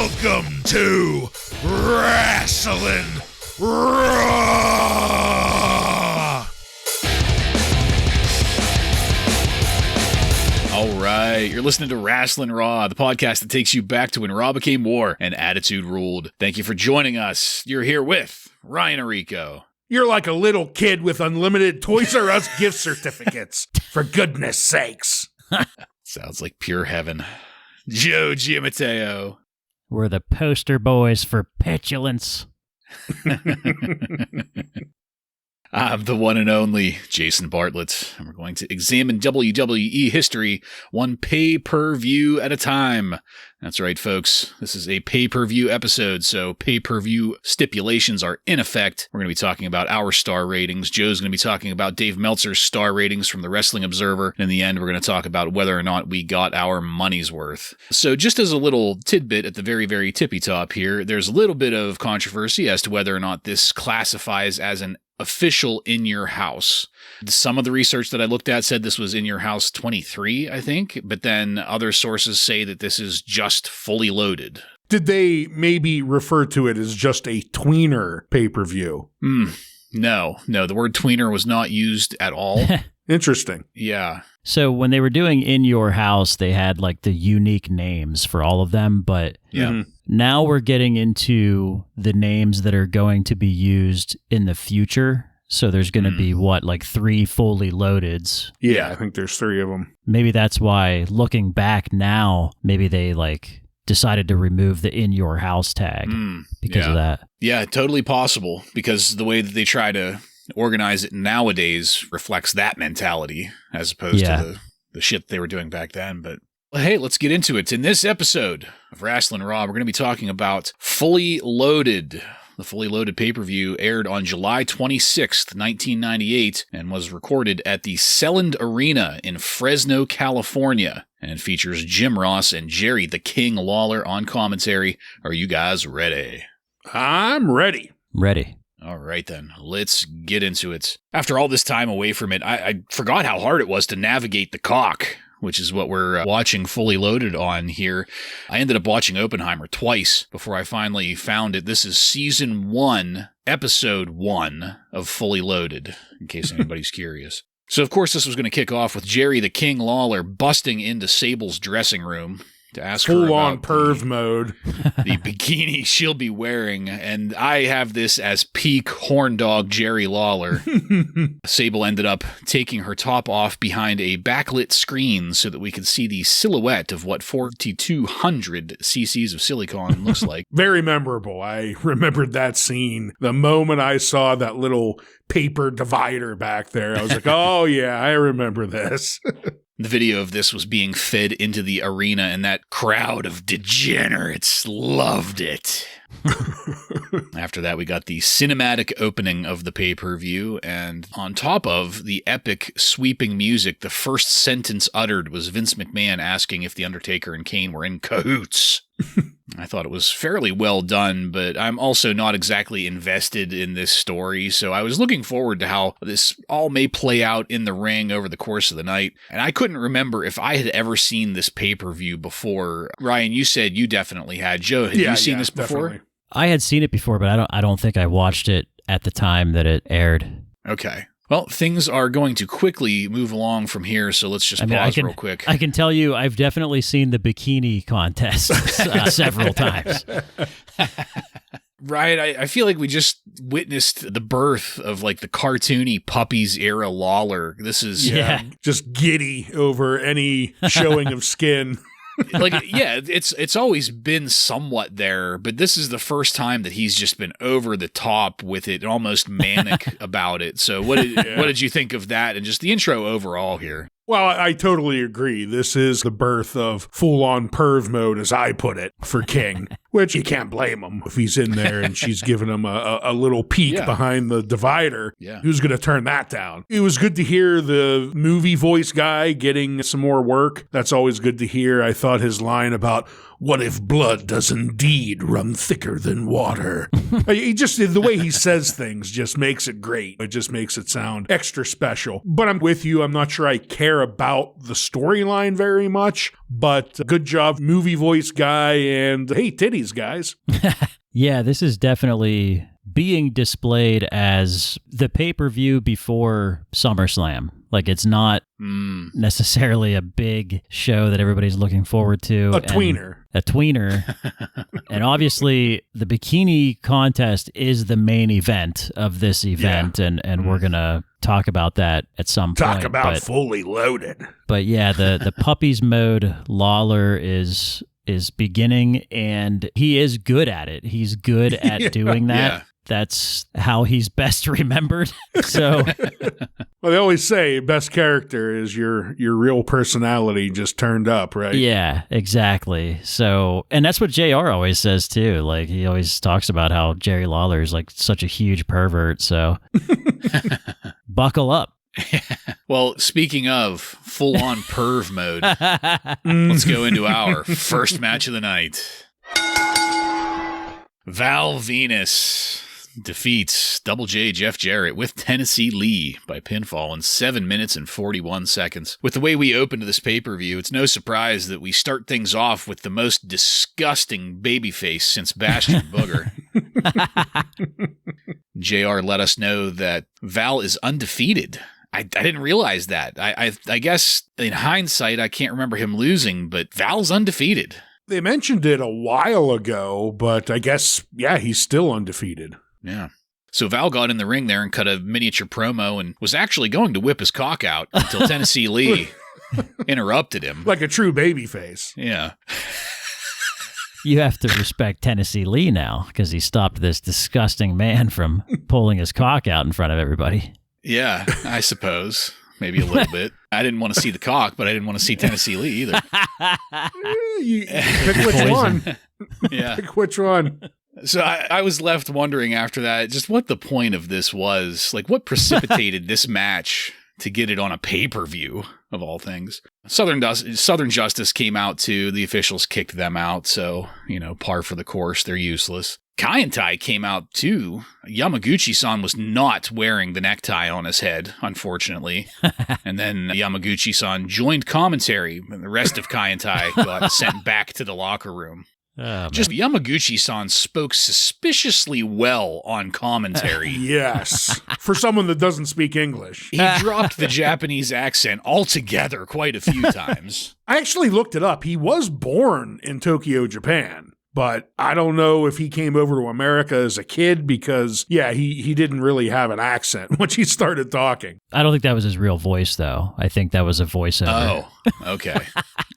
Welcome to Wrasslin Raw! All right, you're listening to Wrasslin Raw, the podcast that takes you back to when Raw became war and Attitude ruled. Thank you for joining us. You're here with Ryan Arico. You're like a little kid with unlimited Toys R Us gift certificates. For goodness sakes. Sounds like pure heaven. Joe Giammatteo. We're the poster boys for petulance. I'm the one and only Jason Bartlett, and we're going to examine WWE history one pay-per-view at a time. That's right, folks. This is a pay-per-view episode, so pay-per-view stipulations are in effect. We're going to be talking about our star ratings. Joe's going to be talking about Dave Meltzer's star ratings from the Wrestling Observer. And in the end, we're going to talk about whether or not we got our money's worth. So just as a little tidbit at the very, very tippy top here, there's a little bit of controversy as to whether or not this classifies as an official in your house. Some of the research that I looked at said this was in your house 23, I think, but then other sources say that this is just fully loaded. Did they maybe refer to it as just a tweener pay-per-view? No, the word tweener was not used at all. Interesting. Yeah. So when they were doing In Your House, they had like the unique names for all of them, but now we're getting into the names that are going to be used in the future. So there's going to be, like 3 fully loadeds? Yeah, I think there's 3 of them. Maybe that's why, looking back now, maybe they decided to remove the In Your House tag because of that. Yeah, totally possible, because the way that they try to organize it nowadays reflects that mentality as opposed to the shit they were doing back then. But well, hey, let's get into it. In this episode of Wrasslin Raw, we're going to be talking about Fully Loaded. The Fully Loaded pay-per-view aired on July 26th, 1998, and was recorded at the Selland Arena in Fresno, California, and features Jim Ross and Jerry the King Lawler on commentary. Are you guys ready? I'm ready. Ready. All right, then. Let's get into it. After all this time away from it, I forgot how hard it was to navigate the cock, which is what we're watching Fully Loaded on here. I ended up watching Oppenheimer twice before I finally found it. This is Season 1, Episode 1 of Fully Loaded, in case anybody's curious. So, of course, this was going to kick off with Jerry the King Lawler busting into Sable's dressing room to ask her about full-on perv mode. The bikini she'll be wearing, and I have this as peak horn dog Jerry Lawler. Sable ended up taking her top off behind a backlit screen so that we could see the silhouette of what 4,200 cc's of silicone looks like. Very memorable. I remembered that scene. The moment I saw that little paper divider back there, I was like, oh yeah, I remember this. The video of this was being fed into the arena, and that crowd of degenerates loved it. After that, we got the cinematic opening of the pay-per-view, and on top of the epic sweeping music, the first sentence uttered was Vince McMahon asking if The Undertaker and Kane were in cahoots. I thought it was fairly well done, but I'm also not exactly invested in this story, so I was looking forward to how this all may play out in the ring over the course of the night, and I couldn't remember if I had ever seen this pay-per-view before. Ryan, you said you definitely had. Joe, had you seen this before? Definitely. I had seen it before, but I don't think I watched it at the time that it aired. Okay. Well, things are going to quickly move along from here, so let's just pause real quick. I can tell you I've definitely seen the bikini contest several times. Right, I feel like we just witnessed the birth of the cartoony puppies era Lawler. This is just giddy over any showing of skin. It's always been somewhat there, but this is the first time that he's just been over the top with it, almost manic about it. So what did you think of that and just the intro overall here? Well, I totally agree. This is the birth of full-on perv mode, as I put it, for King, which you can't blame him if he's in there and she's giving him a little peek behind the divider. Yeah. Who's going to turn that down? It was good to hear the movie voice guy getting some more work. That's always good to hear. I thought his line about, what if blood does indeed run thicker than water? The way he says things just makes it great. It just makes it sound extra special. But I'm with you. I'm not sure I care care about the storyline very much, but good job, movie voice guy, and hey, titties, guys. Yeah, this is definitely being displayed as the pay-per-view before SummerSlam. Like, it's not necessarily a big show that everybody's looking forward to. A tweener. And obviously, the bikini contest is the main event of this event, and we're going to talk about that at some point. Talk about fully loaded. But yeah, the puppies mode Lawler is beginning, and he is good at it. He's good at doing that. Yeah. That's how he's best remembered. So, well, they always say best character is your real personality just turned up, right? Yeah, exactly. So, and that's what JR always says too. Like, he always talks about how Jerry Lawler is like such a huge pervert. So, buckle up. Well, speaking of full-on perv mode, let's go into our first match of the night. Val Venus defeats Double J Jeff Jarrett with Tennessee Lee by pinfall in 7 minutes and 41 seconds. With the way we opened this pay-per-view, it's no surprise that we start things off with the most disgusting babyface since Bastion Booger. JR let us know that Val is undefeated. I didn't realize that. I guess in hindsight, I can't remember him losing, but Val's undefeated. They mentioned it a while ago, but I guess, yeah, he's still undefeated. Yeah. So Val got in the ring there and cut a miniature promo and was actually going to whip his cock out until Tennessee Lee interrupted him. Like a true babyface. Yeah. You have to respect Tennessee Lee now because he stopped this disgusting man from pulling his cock out in front of everybody. Yeah, I suppose. Maybe a little bit. I didn't want to see the cock, but I didn't want to see Tennessee Lee either. You pick which one. Yeah. Pick which one. So I was left wondering after that just what the point of this was. Like, what precipitated this match to get it on a pay-per-view, of all things? Southern Justice came out too. The officials kicked them out, so, par for the course. They're useless. Kaientai came out too. Yamaguchi-san was not wearing the necktie on his head, unfortunately. And then Yamaguchi-san joined commentary, and the rest of Kaientai got sent back to the locker room. Just Yamaguchi-san spoke suspiciously well on commentary. Yes. For someone that doesn't speak English. He dropped the Japanese accent altogether quite a few times. I actually looked it up. He was born in Tokyo, Japan. But I don't know if he came over to America as a kid because, yeah, he didn't really have an accent once he started talking. I don't think that was his real voice, though. I think that was a voiceover. Oh, okay.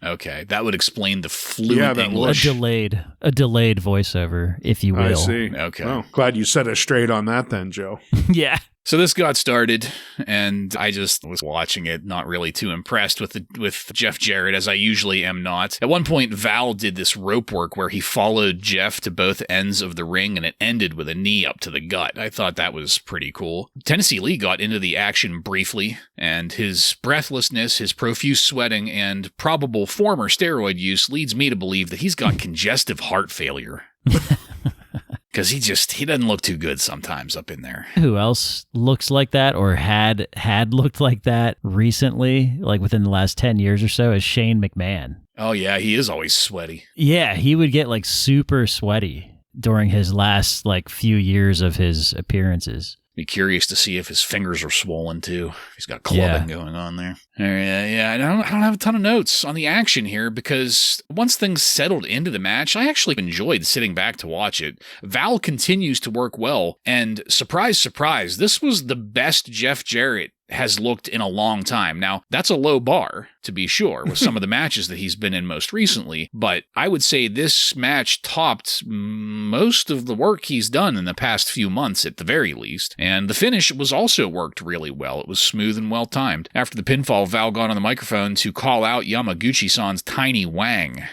Okay. That would explain the fluent English. A delayed voiceover, if you will. I see. Okay. Well, glad you set us straight on that then, Joe. Yeah. So this got started, and I just was watching it, not really too impressed with Jeff Jarrett, as I usually am not. At one point, Val did this rope work where he followed Jeff to both ends of the ring, and it ended with a knee up to the gut. I thought that was pretty cool. Tennessee Lee got into the action briefly, and his breathlessness, his profuse sweating, and probable former steroid use leads me to believe that he's got congestive heart failure. Because he doesn't look too good sometimes up in there. Who else looks like that or had looked like that recently, like within the last 10 years or so, is Shane McMahon. Oh, yeah, he is always sweaty. Yeah, he would get like super sweaty during his last like few years of his appearances. Be curious to see if his fingers are swollen too. He's got clubbing going on there. Yeah. I don't have a ton of notes on the action here because once things settled into the match, I actually enjoyed sitting back to watch it. Val continues to work well, and surprise, surprise, this was the best Jeff Jarrett has looked in a long time. Now, that's a low bar, to be sure, with some of the matches that he's been in most recently, but I would say this match topped most of the work he's done in the past few months, at the very least, and the finish was also worked really well. It was smooth and well-timed. After the pinfall, Val got on the microphone to call out Yamaguchi-san's tiny wang.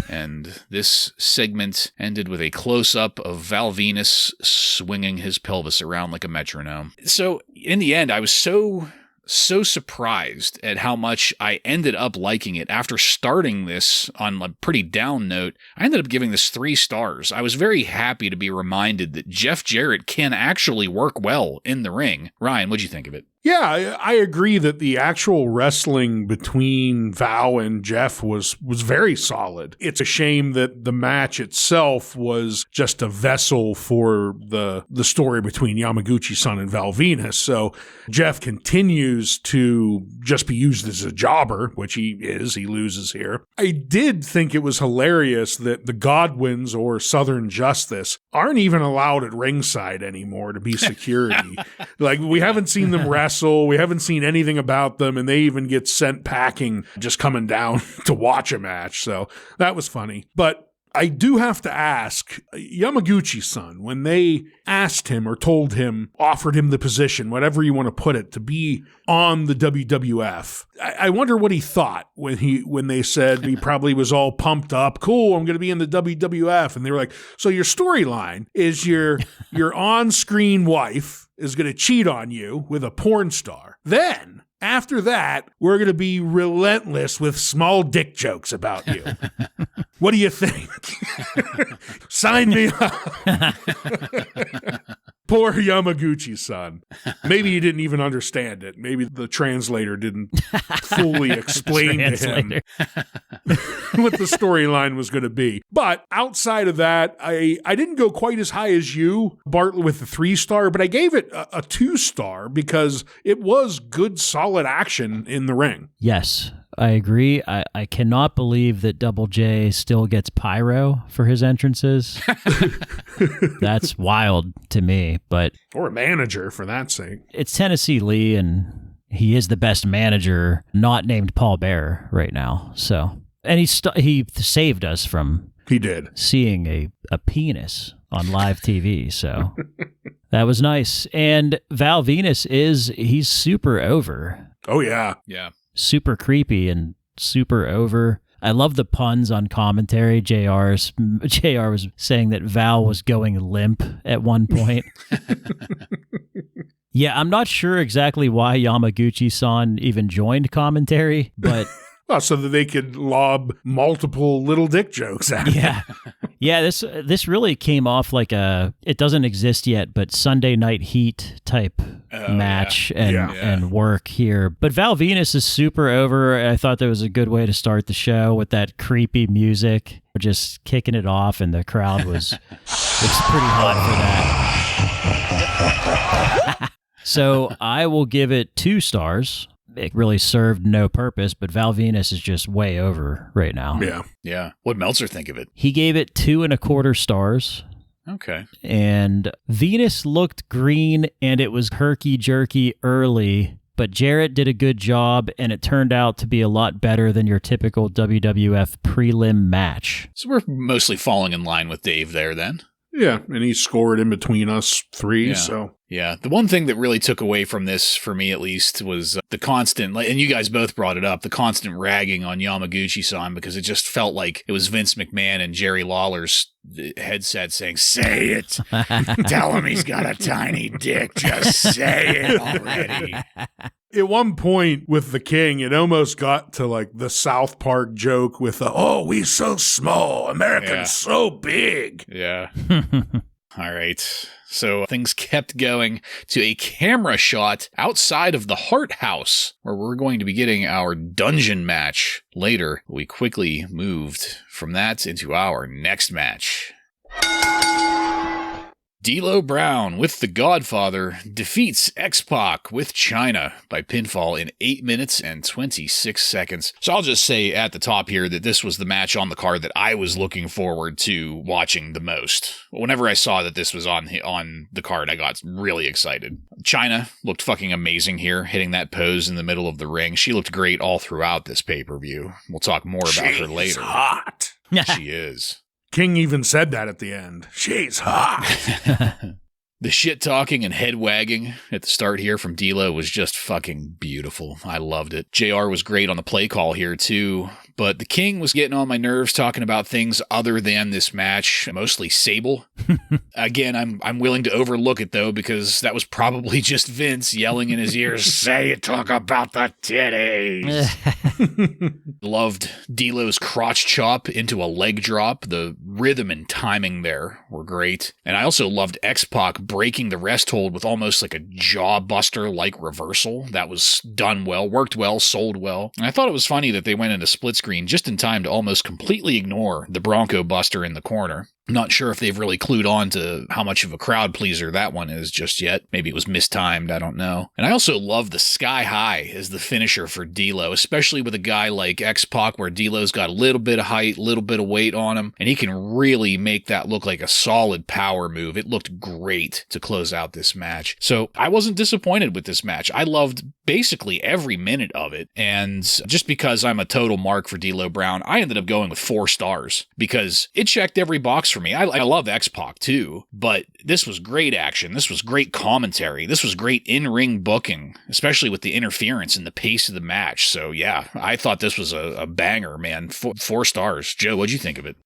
And this segment ended with a close-up of Val Venus swinging his pelvis around like a metronome. So, in the end, I was so surprised at how much I ended up liking it. After starting this on a pretty down note, I ended up giving this 3 stars. I was very happy to be reminded that Jeff Jarrett can actually work well in the ring. Ryan, what'd you think of it? Yeah, I agree that the actual wrestling between Val and Jeff was very solid. It's a shame that the match itself was just a vessel for the story between Yamaguchi-san and Val Venus. So Jeff continues to just be used as a jobber, which he is. He loses here. I did think it was hilarious that the Godwins or Southern Justice aren't even allowed at ringside anymore to be security. Like, we haven't seen them wrestle. We haven't seen anything about them, and they even get sent packing just coming down to watch a match. So that was funny. But I do have to ask, Yamaguchi-san, when they asked him or told him, offered him the position, whatever you want to put it, to be on the WWF, I wonder what he thought when they said he probably was all pumped up. Cool, I'm going to be in the WWF. And they were like, so your storyline is your on-screen wife is going to cheat on you with a porn star. Then, after that, we're going to be relentless with small dick jokes about you. What do you think? Sign me up. Poor Yamaguchi-san. Maybe he didn't even understand it. Maybe the translator didn't fully explain to him what the storyline was going to be. But outside of that, I didn't go quite as high as you, Bartlett, with the 3-star, but I gave it a 2-star because it was good, solid action in the ring. Yes, I agree. I cannot believe that Double J still gets pyro for his entrances. That's wild to me, but... Or a manager, for that sake. It's Tennessee Lee, and he is the best manager not named Paul Bearer right now. So, and he saved us from... He did. Seeing a penis on live TV, so... That was nice. And Val Venus he's super over. Oh, yeah. Yeah. Super creepy and super over. I love the puns on commentary. JR was saying that Val was going limp at one point. Yeah, I'm not sure exactly why Yamaguchi-san even joined commentary, but... Well, so that they could lob multiple little dick jokes at him. Yeah, this really came off like it doesn't exist yet, but Sunday Night Heat type match and work here. But Val Venus is super over. I thought that was a good way to start the show with that creepy music, just kicking it off, and the crowd was pretty hot for that. So I will give it 2 stars. It really served no purpose, but Val Venus is just way over right now. Yeah. What'd Meltzer think of it? He gave it 2.25 stars. Okay. And Venus looked green, and it was herky-jerky early, but Jarrett did a good job, and it turned out to be a lot better than your typical WWF prelim match. So we're mostly falling in line with Dave there then. Yeah, and he scored in between us 3, yeah. So... Yeah, the one thing that really took away from this, for me at least, was the constant, and you guys both brought it up, the constant ragging on Yamaguchi-san, because it just felt like it was Vince McMahon and Jerry Lawler's headset saying, say it! Tell him he's got a tiny dick, just say it already! At one point with the King, it almost got to like the South Park joke with we so small, Americans so big. Yeah. All right. So things kept going to a camera shot outside of the Hart House, where we're going to be getting our dungeon match later. We quickly moved from that into our next match. D'Lo Brown with the Godfather defeats X-Pac with China by pinfall in 8 minutes and 26 seconds. So I'll just say at the top here that this was the match on the card that I was looking forward to watching the most. Whenever I saw that this was on the card, I got really excited. China looked fucking amazing here, hitting that pose in the middle of the ring. She looked great all throughout this pay-per-view. We'll talk more about her later. She's hot. She is. King even said that at the end. She's hot. The shit-talking and head-wagging at the start here from D'Lo was just fucking beautiful. I loved it. JR was great on the play call here, too. But the King was getting on my nerves talking about things other than this match, mostly Sable. Again, I'm willing to overlook it, though, because that was probably just Vince yelling in his ears, say it, talk about the titties. Loved D'Lo's crotch chop into a leg drop. The rhythm and timing there were great. And I also loved X-Pac breaking the rest hold with almost like a jawbuster-like reversal. That was done well, worked well, sold well. And I thought it was funny that they went into split screen just in time to almost completely ignore the Bronco Buster in the corner. Not sure if they've really clued on to how much of a crowd pleaser that one is just yet. Maybe it was mistimed, I don't know. And I also love the Sky High as the finisher for D'Lo, especially with a guy like X-Pac where D'Lo's got a little bit of height, a little bit of weight on him, and he can really make that look like a solid power move. It looked great to close out this match. So I wasn't disappointed with this match. I loved basically every minute of it, and just because I'm a total mark for D'Lo Brown, I ended up going with 4 stars because it checked every box for me. I love X-Pac too, but this was great action. This was great commentary. This was great in-ring booking, especially with the interference and the pace of the match. So yeah, I thought this was a banger, man. 4 stars. Joe, what'd you think of it?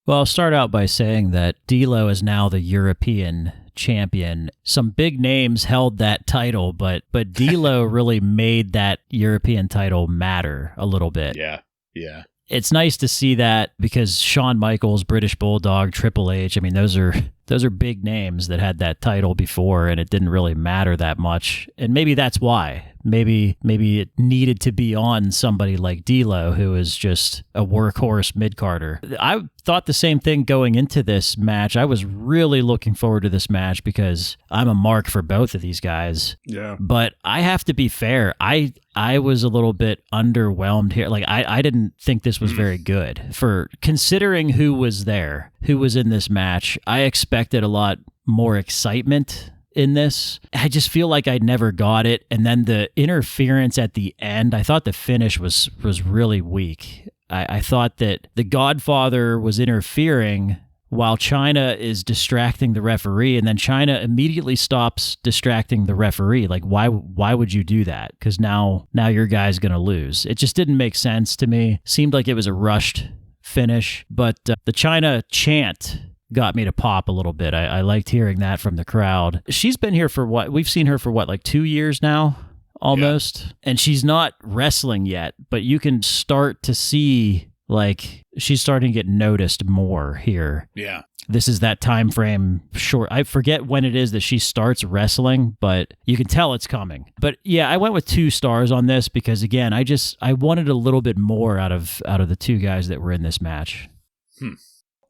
Well, I'll start out by saying that D'Lo is now the European champion. Some big names held that title, but D'Lo really made that European title matter a little bit. Yeah. It's nice to see that because Shawn Michaels, British Bulldog, Triple H, I mean, those are big names that had that title before, and it didn't really matter that much. And maybe that's why. Maybe it needed to be on somebody like D'Lo, who is just a workhorse mid-carder. I thought the same thing going into this match. I was really looking forward to this match because I'm a mark for both of these guys. Yeah. But I have to be fair. I was a little bit underwhelmed here. Like, I didn't think this was very good. For considering who was there, who was in this match, I expected a lot more excitement in this. I just feel like I never got it. And then the interference at the end, I thought the finish was really weak. I thought that the Godfather was interfering while China is distracting the referee, and then China immediately stops distracting the referee. Like, why would you do that? Because now your guy's going to lose. It just didn't make sense to me. Seemed like it was a rushed finish, but the China chant got me to pop a little bit. I liked hearing that from the crowd. She's been here for we've seen her for like 2 years now, almost. Yeah. And she's not wrestling yet, but you can start to see like she's starting to get noticed more here. Yeah. This is that time frame short. I forget when it is that she starts wrestling, but you can tell it's coming. But yeah, I went with 2 stars on this because again, I wanted a little bit more out of the 2 guys that were in this match.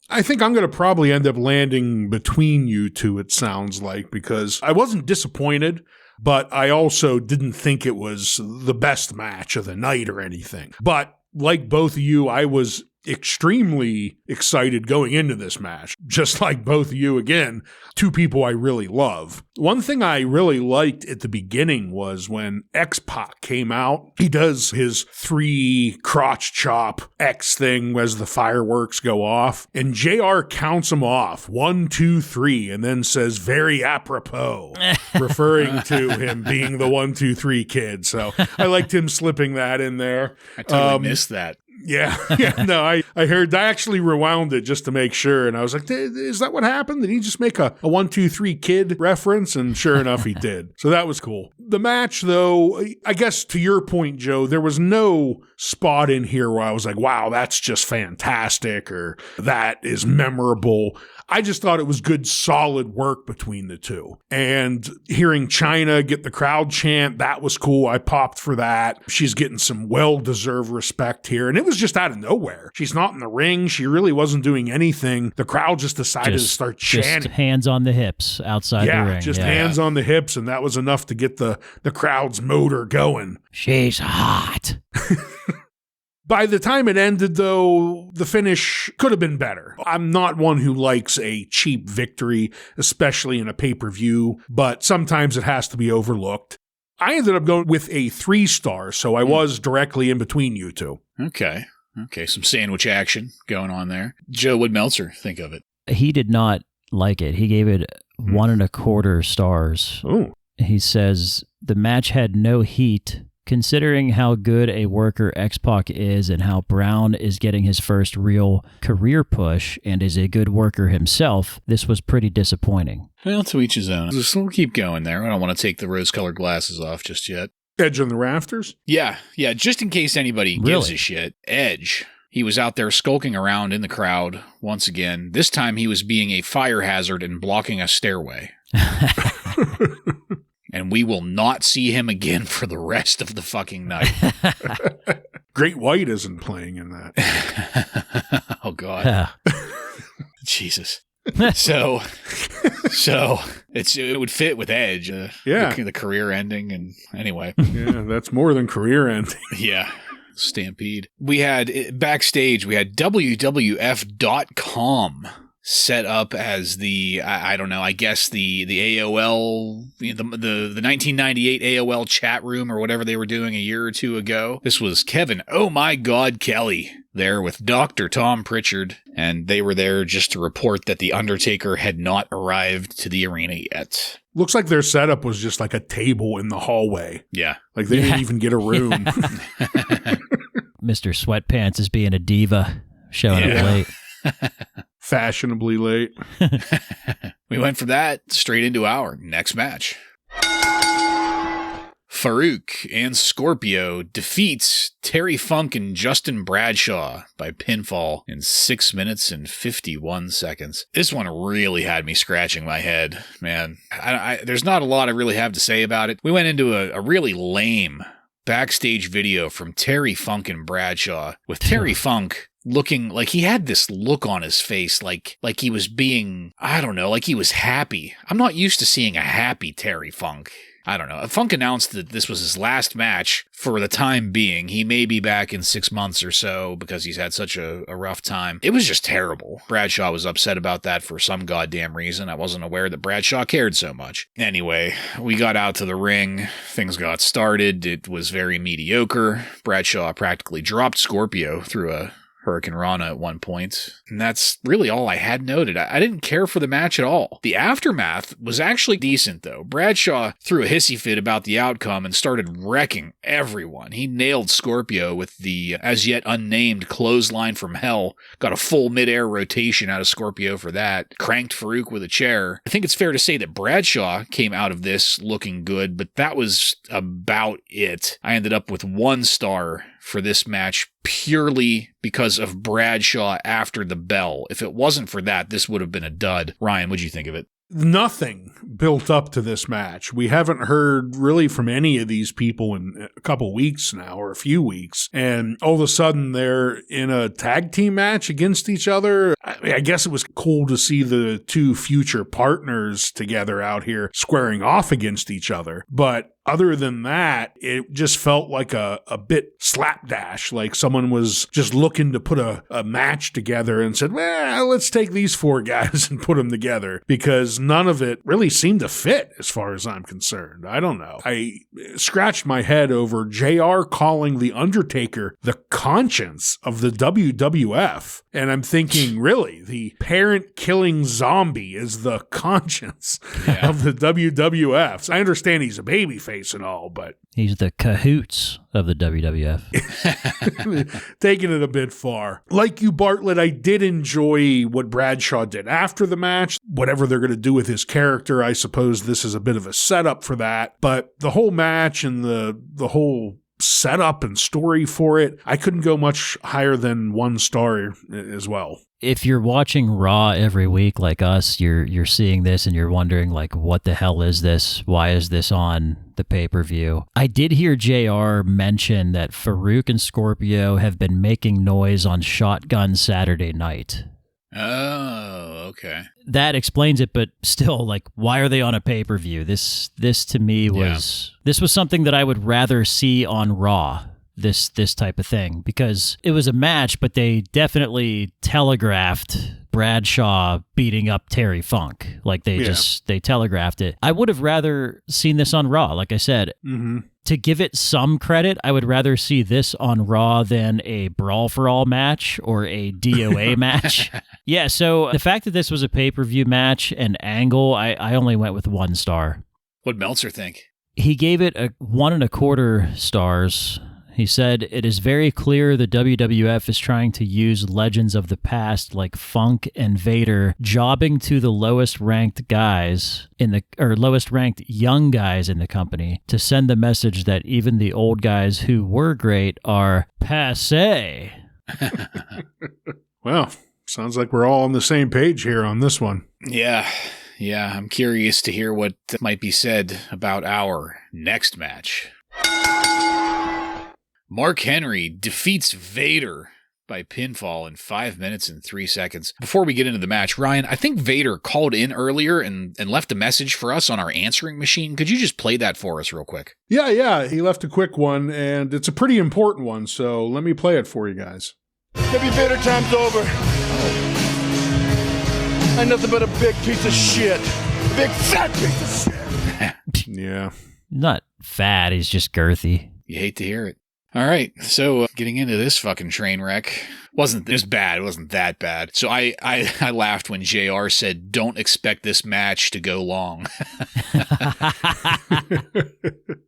I think I'm going to probably end up landing between you two, it sounds like, because I wasn't disappointed, but I also didn't think it was the best match of the night or anything. But like both of you, I was extremely excited going into this match. Just like both of you, again, 2 people I really love. One thing I really liked at the beginning was when X-Pac came out, he does his 3 crotch chop X thing as the fireworks go off, and JR counts them off, 1, 2, 3, and then says very apropos, referring to him being the 1, 2, 3 kid. So I liked him slipping that in there. I totally missed that. Yeah. No, I heard, I actually rewound it just to make sure. And I was like, is that what happened? Did he just make a 1, 2, 3 kid reference? And sure enough, he did. So that was cool. The match, though, I guess to your point, Joe, there was no spot in here where I was like, wow, that's just fantastic or that is memorable. I just thought it was good, solid work between the 2. And hearing China get the crowd chant, that was cool. I popped for that. She's getting some well-deserved respect here. And it was just out of nowhere. She's not in the ring. She really wasn't doing anything. The crowd just decided to start chanting. Just hands on the hips outside the ring. Yeah, just hands on the hips. And that was enough to get the crowd's motor going. She's hot. By the time it ended, though, the finish could have been better. I'm not one who likes a cheap victory, especially in a pay-per-view, but sometimes it has to be overlooked. I ended up going with a 3 star, so I was directly in between you 2. Okay, some sandwich action going on there. Joe, what'd Meltzer think of it? He did not like it. He gave it 1.25 stars. Oh. He says, the match had no heat. Considering how good a worker X-Pac is and how Brown is getting his first real career push and is a good worker himself, this was pretty disappointing. Well, to each his own. So we'll keep going there. I don't want to take the rose-colored glasses off just yet. Edge on the rafters? Yeah, just in case anybody gives a shit. Edge. He was out there skulking around in the crowd once again. This time he was being a fire hazard and blocking a stairway. And we will not see him again for the rest of the fucking night. Great White isn't playing in that. Oh, God. Jesus. So it would fit with Edge. The career ending. And anyway. Yeah, that's more than career ending. Yeah. Stampede. We had backstage, we had WWF.com set up as the, I don't know, I guess the AOL, the 1998 AOL chat room or whatever they were doing a year or two ago. This was Kevin, oh my God, Kelly, there with Dr. Tom Pritchard, and they were there just to report that The Undertaker had not arrived to the arena yet. Looks like their setup was just like a table in the hallway. Yeah. Like they didn't even get a room. Mr. Sweatpants is being a diva, showing up late. Fashionably late. We went from that straight into our next match. Farouk and Scorpio defeats Terry Funk and Justin Bradshaw by pinfall in 6 minutes and 51 seconds. This one really had me scratching my head, man. There's not a lot I really have to say about it. We went into a really lame backstage video from Terry Funk and Bradshaw, with Terry Funk looking like he had this look on his face, like he was being, I don't know, like he was happy. I'm not used to seeing a happy Terry Funk. I don't know. Funk announced that this was his last match for the time being. He may be back in 6 months or so because he's had such a rough time. It was just terrible. Bradshaw was upset about that for some goddamn reason. I wasn't aware that Bradshaw cared so much. Anyway, we got out to the ring. Things got started. It was very mediocre. Bradshaw practically dropped Scorpio through a Hurricane Rana at one point. And that's really all I had noted. I didn't care for the match at all. The aftermath was actually decent, though. Bradshaw threw a hissy fit about the outcome and started wrecking everyone. He nailed Scorpio with the as yet unnamed clothesline from hell. Got a full midair rotation out of Scorpio for that. Cranked Farouk with a chair. I think it's fair to say that Bradshaw came out of this looking good, but that was about it. I ended up with 1 star for this match purely because of Bradshaw after the bell. If it wasn't for that, this would have been a dud. Ryan, what'd you think of it? Nothing built up to this match. We haven't heard really from any of these people in a couple weeks now, or a few weeks. And all of a sudden they're in a tag team match against each other. I guess it was cool to see the two future partners together out here squaring off against each other. But other than that, it just felt like a bit slapdash, like someone was just looking to put a match together and said, well, let's take these 4 guys and put them together, because none of it really seemed to fit as far as I'm concerned. I don't know. I scratched my head over JR calling The Undertaker the conscience of the WWF. And I'm thinking, really, the parent-killing zombie is the conscience of the WWF. I understand he's a babyface and all, but he's the cahoots of the WWF. Taking it a bit far. Like you, Bartlett, I did enjoy what Bradshaw did after the match. Whatever they're going to do with his character, I suppose this is a bit of a setup for that. But the whole match and the whole setup and story for it, I couldn't go much higher than 1 star as well. If you're watching Raw every week like us, you're seeing this and you're wondering, like, what the hell is this? Why is this on the pay-per-view? I did hear JR mention that Farouk and Scorpio have been making noise on Shotgun Saturday Night. Oh, okay. That explains it, but still, like, why are they on a pay-per-view? This to me was this was something that I would rather see on Raw. This type of thing, because it was a match, but they definitely telegraphed Bradshaw beating up Terry Funk. Like they telegraphed it. I would have rather seen this on Raw, like I said. Mm-hmm. To give it some credit, I would rather see this on Raw than a Brawl for All match or a DOA match. Yeah, so the fact that this was a pay-per-view match and angle, I only went with 1 star. What'd Meltzer think? He gave it a 1.25 stars. He said, it is very clear the WWF is trying to use legends of the past like Funk and Vader jobbing to the lowest ranked young guys in the company to send the message that even the old guys who were great are passé. Well, sounds like we're all on the same page here on this one. Yeah. Yeah, I'm curious to hear what might be said about our next match. Mark Henry defeats Vader by pinfall in 5 minutes and 3 seconds. Before we get into the match, Ryan, I think Vader called in earlier and left a message for us on our answering machine. Could you just play that for us real quick? Yeah, he left a quick one, and it's a pretty important one, so let me play it for you guys. Maybe Vader time's over. I'm nothing but a big piece of shit. A big fat piece of shit. Yeah. Not fat, he's just girthy. You hate to hear it. All right, so getting into this fucking train wreck. It was bad. It wasn't that bad. So I laughed when JR said, "Don't expect this match to go long."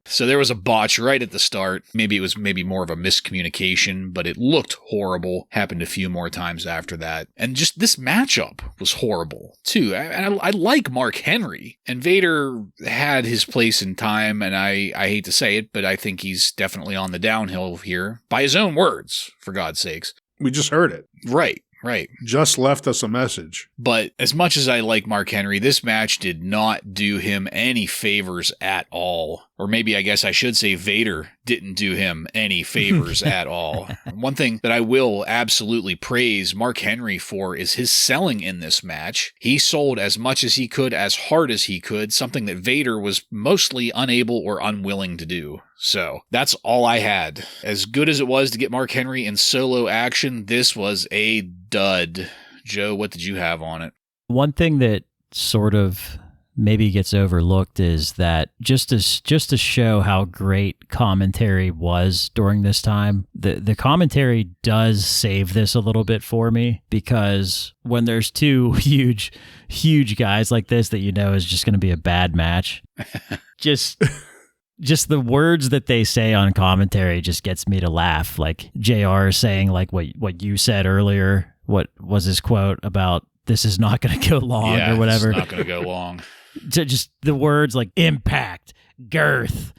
So there was a botch right at the start. Maybe it was more of a miscommunication, but it looked horrible. Happened a few more times after that. And just this matchup was horrible, too. And I like Mark Henry. And Vader had his place in time, and I hate to say it, but I think he's definitely on the downhill here. By his own words, for God's sakes. We just heard it. Right. Just left us a message. But as much as I like Mark Henry, this match did not do him any favors at all. Or maybe I guess I should say Vader didn't do him any favors at all. One thing that I will absolutely praise Mark Henry for is his selling in this match. He sold as much as he could, as hard as he could, something that Vader was mostly unable or unwilling to do. So that's all I had. As good as it was to get Mark Henry in solo action, this was a dud. Joe, what did you have on it? One thing that sort of maybe gets overlooked is that just to show how great commentary was during this time, the commentary does save this a little bit for me, because when there's two huge guys like this that you know is just going to be a bad match, just the words that they say on commentary just gets me to laugh. Like JR saying like what you said earlier. What was his quote about this is not going to go long or whatever? It's not going to go long. Just the words like impact, girth.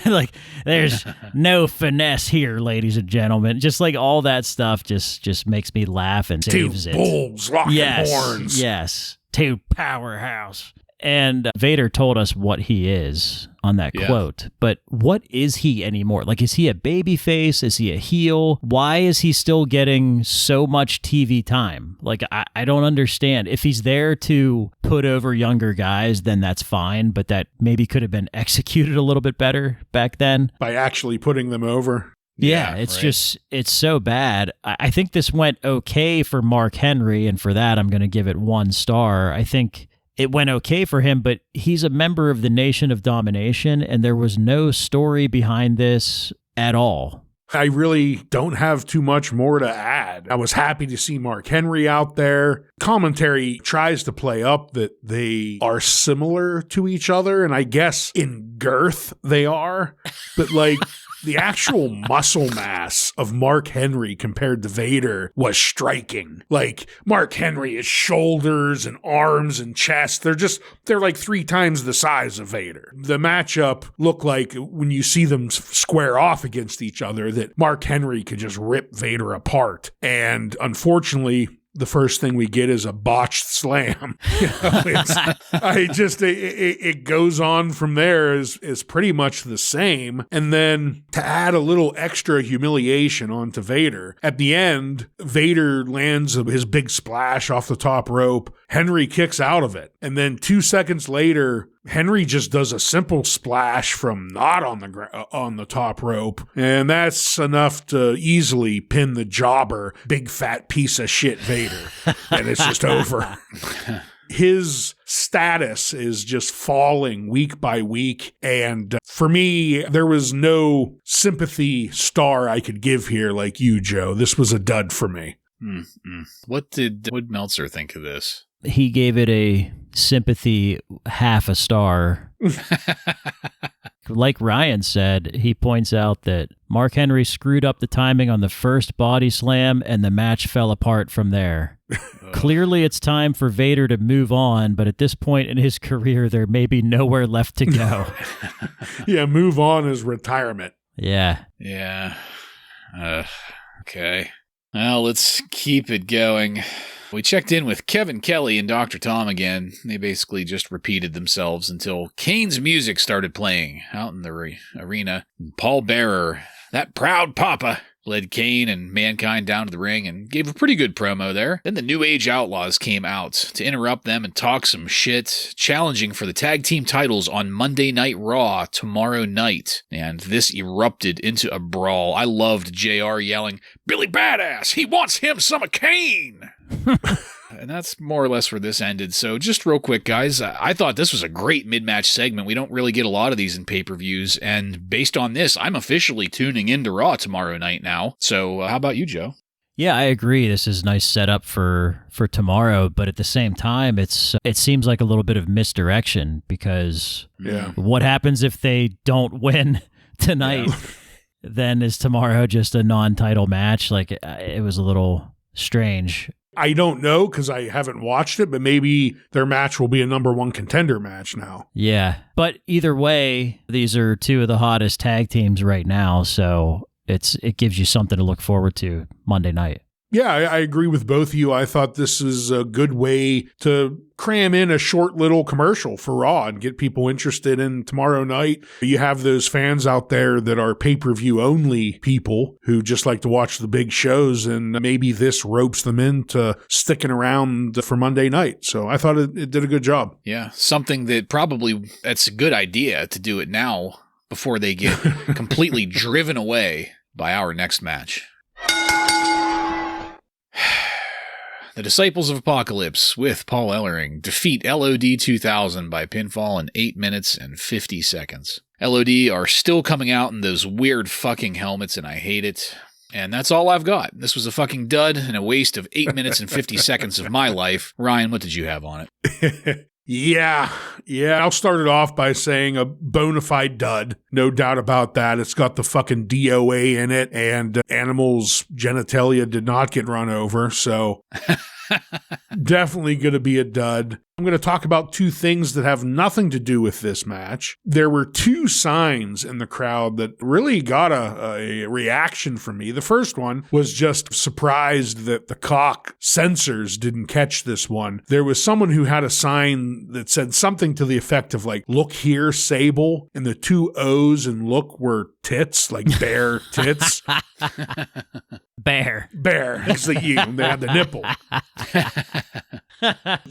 Like there's no finesse here, ladies and gentlemen. Just like all that stuff just makes me laugh and saves it. Two bulls rocking horns. Yes. Two powerhouse. And Vader told us what he is on that quote, but what is he anymore? Like, is he a babyface? Is he a heel? Why is he still getting so much TV time? Like, I don't understand. If he's there to put over younger guys, then that's fine, but that maybe could have been executed a little bit better back then. By actually putting them over. Yeah, it's so bad. I think this went okay for Mark Henry, and for that, I'm going to give it 1 star. I think it went okay for him, but he's a member of the Nation of Domination, and there was no story behind this at all. I really don't have too much more to add. I was happy to see Mark Henry out there. Commentary tries to play up that they are similar to each other, and I guess in girth they are, but like the actual muscle mass of Mark Henry compared to Vader was striking. Like Mark Henry, his shoulders and arms and chest, they're like 3 times the size of Vader. The matchup looked like when you see them square off against each other that Mark Henry could just rip Vader apart. And unfortunately, the first thing we get is a botched slam. It goes on from there is pretty much the same. And then to add a little extra humiliation onto Vader, at the end, Vader lands his big splash off the top rope. Henry kicks out of it. And then 2 seconds later, Henry just does a simple splash from not on the top rope, and that's enough to easily pin the jobber, big fat piece of shit Vader, and it's just over. His status is just falling week by week, and for me, there was no sympathy star I could give here like you, Joe. This was a dud for me. What did Meltzer think of this? He gave it a sympathy half a star. Like Ryan said, he points out that Mark Henry screwed up the timing on the first body slam and the match fell apart from there. Clearly it's time for Vader to move on, but at this point in his career, there may be nowhere left to go. Yeah, move on is retirement. Yeah. Yeah. Okay. Well, let's keep it going. We checked in with Kevin Kelly and Dr. Tom again. They basically just repeated themselves until Kane's music started playing out in the arena. Paul Bearer, that proud papa, led Kane and Mankind down to the ring and gave a pretty good promo there. Then the New Age Outlaws came out to interrupt them and talk some shit, challenging for the tag team titles on Monday Night Raw tomorrow night. And this erupted into a brawl. I loved JR yelling, "Billy Badass, he wants him some of Kane!" And that's more or less where this ended. So just real quick, guys, I thought this was a great mid-match segment. We don't really get a lot of these in pay-per-views. And based on this, I'm officially tuning into Raw tomorrow night now. So how about you, Joe? Yeah, I agree. This is a nice setup for tomorrow. But at the same time, it seems like a little bit of misdirection because what happens if they don't win tonight? Yeah. Then is tomorrow just a non-title match? Like, it was a little strange. I don't know because I haven't watched it, but maybe their match will be a number one contender match now. Yeah, but either way, these are two of the hottest tag teams right now, so it gives you something to look forward to Monday night. Yeah, I agree with both of you. I thought this is a good way to cram in a short little commercial for Raw and get people interested in tomorrow night. You have those fans out there that are pay-per-view only people who just like to watch the big shows, and maybe this ropes them into sticking around for Monday night. So I thought it did a good job. Yeah, something that that's a good idea to do it now before they get completely driven away by our next match. The Disciples of Apocalypse with Paul Ellering defeat LOD 2000 by pinfall in 8 minutes and 50 seconds. LOD are still coming out in those weird fucking helmets, and I hate it. And that's all I've got. This was a fucking dud and a waste of 8 minutes and 50 seconds of my life. Ryan, what did you have on it? Yeah. I'll start it off by saying a bona fide dud. No doubt about that. It's got the fucking DOA in it, and animals' genitalia did not get run over, so definitely going to be a dud. I'm going to talk about two things that have nothing to do with this match. There were two signs in the crowd that really got a reaction from me. The first one was just surprised that the cock censors didn't catch this one. There was someone who had a sign that said something to the effect of like, "Look here, Sable," and the two O's and look were tits, like bear tits. Bear. It's the E. They had the nipple.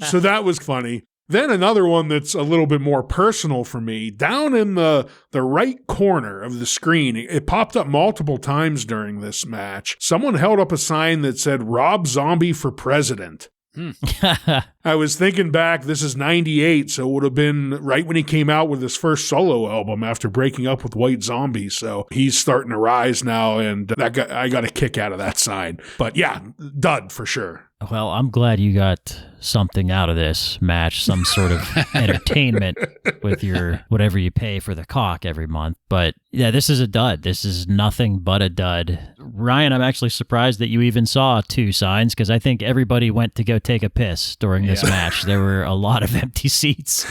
So that was funny. Then another one that's a little bit more personal for me, down in the right corner of the screen, it popped up multiple times during this match. Someone held up a sign that said, "Rob Zombie for President." I was thinking back, this is 98, so it would have been right when he came out with his first solo album after breaking up with White Zombie. So he's starting to rise now, and I got a kick out of that sign. But yeah, dud for sure. Well, I'm glad you got something out of this match, some sort of entertainment with your whatever you pay for the cock every month. But yeah, this is a dud. This is nothing but a dud. Ryan, I'm actually surprised that you even saw two signs because I think everybody went to go take a piss during this match. There were a lot of empty seats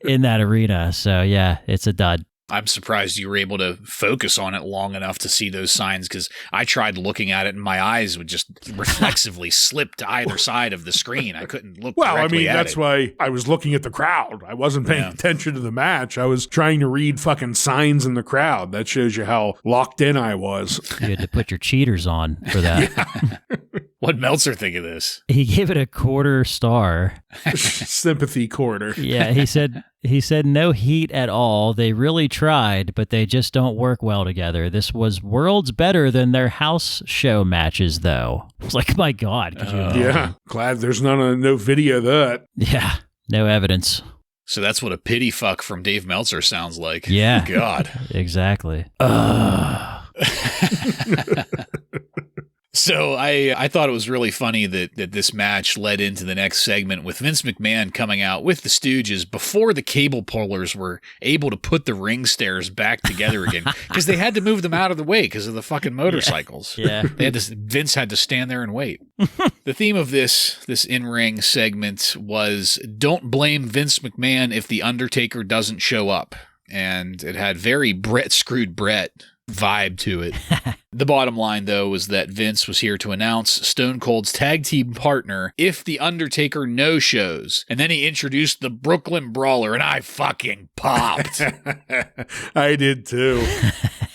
in that arena. So yeah, it's a dud. I'm surprised you were able to focus on it long enough to see those signs, because I tried looking at it and my eyes would just reflexively slip to either side of the screen. I couldn't look directly at that's it. Why I was looking at the crowd. I wasn't paying attention to the match. I was trying to read fucking signs in the crowd. That shows you how locked in I was. You had to put your cheaters on for that. What'd Meltzer think of this? He gave it a 1/4 star. Sympathy quarter. Yeah, he said no heat at all. They really tried, but they just don't work well together. This was worlds better than their house show matches, though. I was like, my God. Yeah, glad there's no video of that. Yeah, no evidence. So that's what a pity fuck from Dave Meltzer sounds like. Yeah. God. Exactly. So I thought it was really funny that this match led into the next segment with Vince McMahon coming out with the Stooges before the cable pullers were able to put the ring stairs back together again, because they had to move them out of the way because of the fucking motorcycles. Yeah. Vince had to stand there and wait. The theme of this in-ring segment was "Don't blame Vince McMahon if the Undertaker doesn't show up." And it had very Brett screwed Brett vibe to it. The bottom line, though, was that Vince was here to announce Stone Cold's tag team partner if The Undertaker no-shows. And then he introduced the Brooklyn Brawler, and I fucking popped. I did too.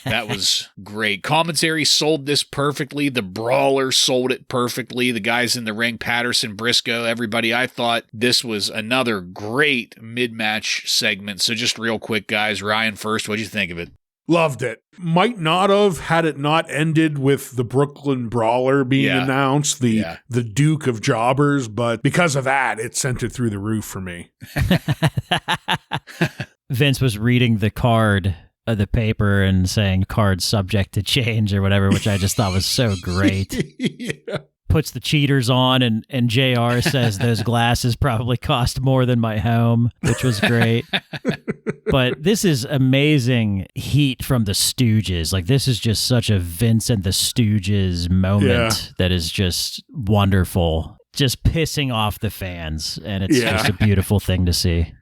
That was great. Commentary sold this perfectly. The Brawler sold it perfectly. The guys in the ring, Patterson, Briscoe, everybody. I thought this was another great mid-match segment. So just real quick, guys. Ryan first, what'd you think of it? Loved it. Might not have had it not ended with the Brooklyn Brawler being announced, the Duke of Jobbers, but because of that, it sent it through the roof for me. Vince was reading the card of the paper and saying card subject to change or whatever, which I just thought was so great. Yeah. Puts the cheaters on and JR says those glasses probably cost more than my home, which was great. But this is amazing heat from the Stooges. Like, this is just such a Vince and the Stooges moment that is just wonderful. Just pissing off the fans, and it's just a beautiful thing to see.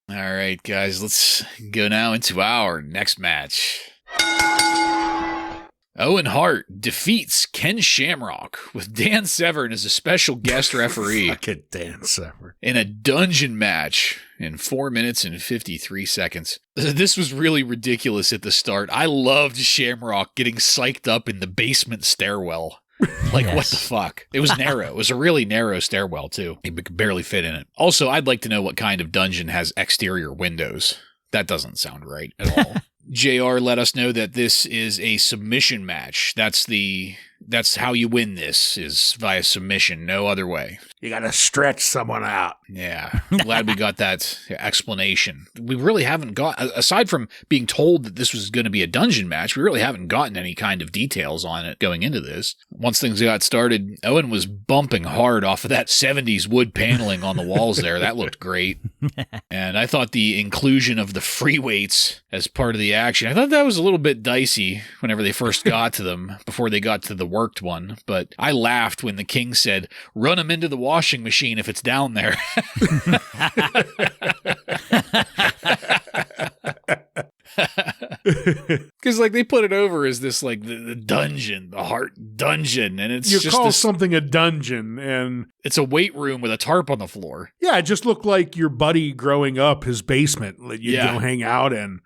All right, guys, let's go now into our next match. Owen Hart defeats Ken Shamrock with Dan Severn as a special guest referee. Fucking Dan Severn. In a dungeon match in 4 minutes and 53 seconds. This was really ridiculous at the start. I loved Shamrock getting psyched up in the basement stairwell. Like, what the fuck? It was narrow. It was a really narrow stairwell, too. He could barely fit in it. Also, I'd like to know what kind of dungeon has exterior windows. That doesn't sound right at all. JR let us know that this is a submission match. That's how you win this, is via submission. No other way. You got to stretch someone out. Yeah. Glad we got that explanation. We really haven't got, aside from being told that this was going to be a dungeon match, we really haven't gotten any kind of details on it going into this. Once things got started, Owen was bumping hard off of that 70s wood paneling on the walls there. That looked great. And I thought the inclusion of the free weights as part of the action, I thought that was a little bit dicey whenever they first got to them, before they got to the worked one. But I laughed when the King said, "Run him into the washing machine if it's down there." Because like they put it over as this like the dungeon, the Hart Dungeon, and it's you just call something a dungeon, and it's a weight room with a tarp on the floor. Yeah, it just looked like your buddy growing up, his basement that you'd go hang out in.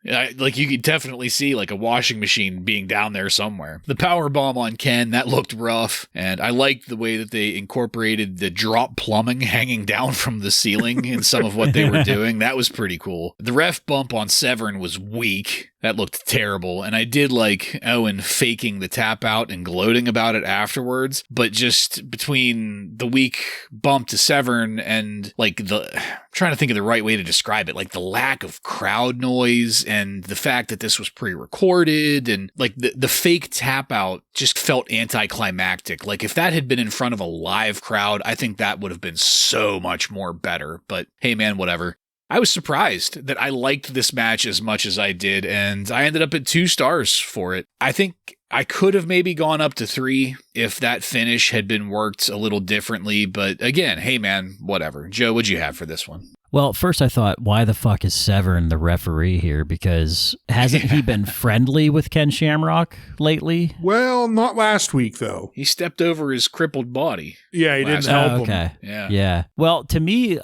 Yeah, like you could definitely see like a washing machine being down there somewhere. The power bomb on Ken, that looked rough. And I liked the way that they incorporated the drop plumbing hanging down from the ceiling in some of what they were doing. That was pretty cool. The ref bump on Severn was weak. That looked terrible. And I did like Owen faking the tap out and gloating about it afterwards. But just between the weak bump to Severn and like I'm trying to think of the right way to describe it, like the lack of crowd noise and the fact that this was pre-recorded and like the fake tap out just felt anticlimactic. Like if that had been in front of a live crowd, I think that would have been so much more better. But hey man, whatever. I was surprised that I liked this match as much as I did, and I ended up at 2 stars for it. I think I could have maybe gone up to 3 if that finish had been worked a little differently, but again, hey man, whatever. Joe, what'd you have for this one? Well, first I thought, why the fuck is Severn the referee here? Because hasn't he been friendly with Ken Shamrock lately? Well, not last week, though. He stepped over his crippled body. Yeah, he didn't help him. Yeah. Well, to me,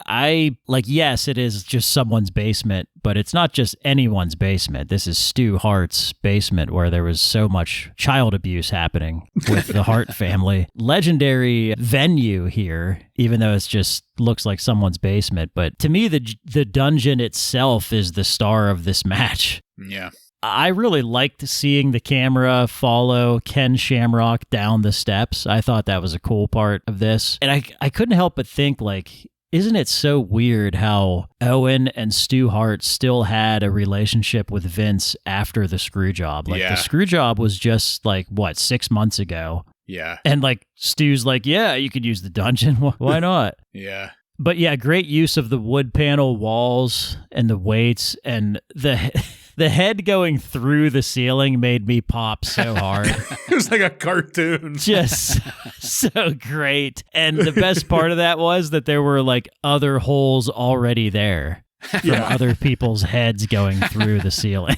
yes, it is just someone's basement, but it's not just anyone's basement. This is Stu Hart's basement, where there was so much child abuse happening with the Hart family. Legendary venue here, even though it's just looks like someone's basement. But to me, the dungeon itself is the star of this match. Yeah. I really liked seeing the camera follow Ken Shamrock down the steps. I thought that was a cool part of this. And I couldn't help but think, like, isn't it so weird how Owen and Stu Hart still had a relationship with Vince after the screw job? Like, the screw job was just, 6 months ago? Yeah. And, Stu's like, yeah, you could use the dungeon. Why not? Yeah. But, yeah, great use of the wood panel walls and the weights, and the head going through the ceiling made me pop so hard. It was like a cartoon. Just so great. And the best part of that was that there were other holes already there. from other people's heads going through the ceiling.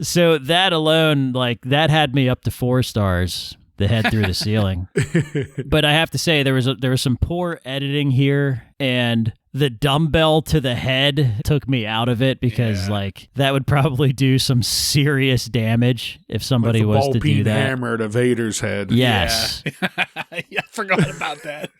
So that alone, like, that had me up to 4 stars. The head through the ceiling. But I have to say, there was some poor editing here, and the dumbbell to the head took me out of it because like that would probably do some serious damage if somebody was to do that. Hammer to Vader's head. Yes. Yeah, I forgot about that.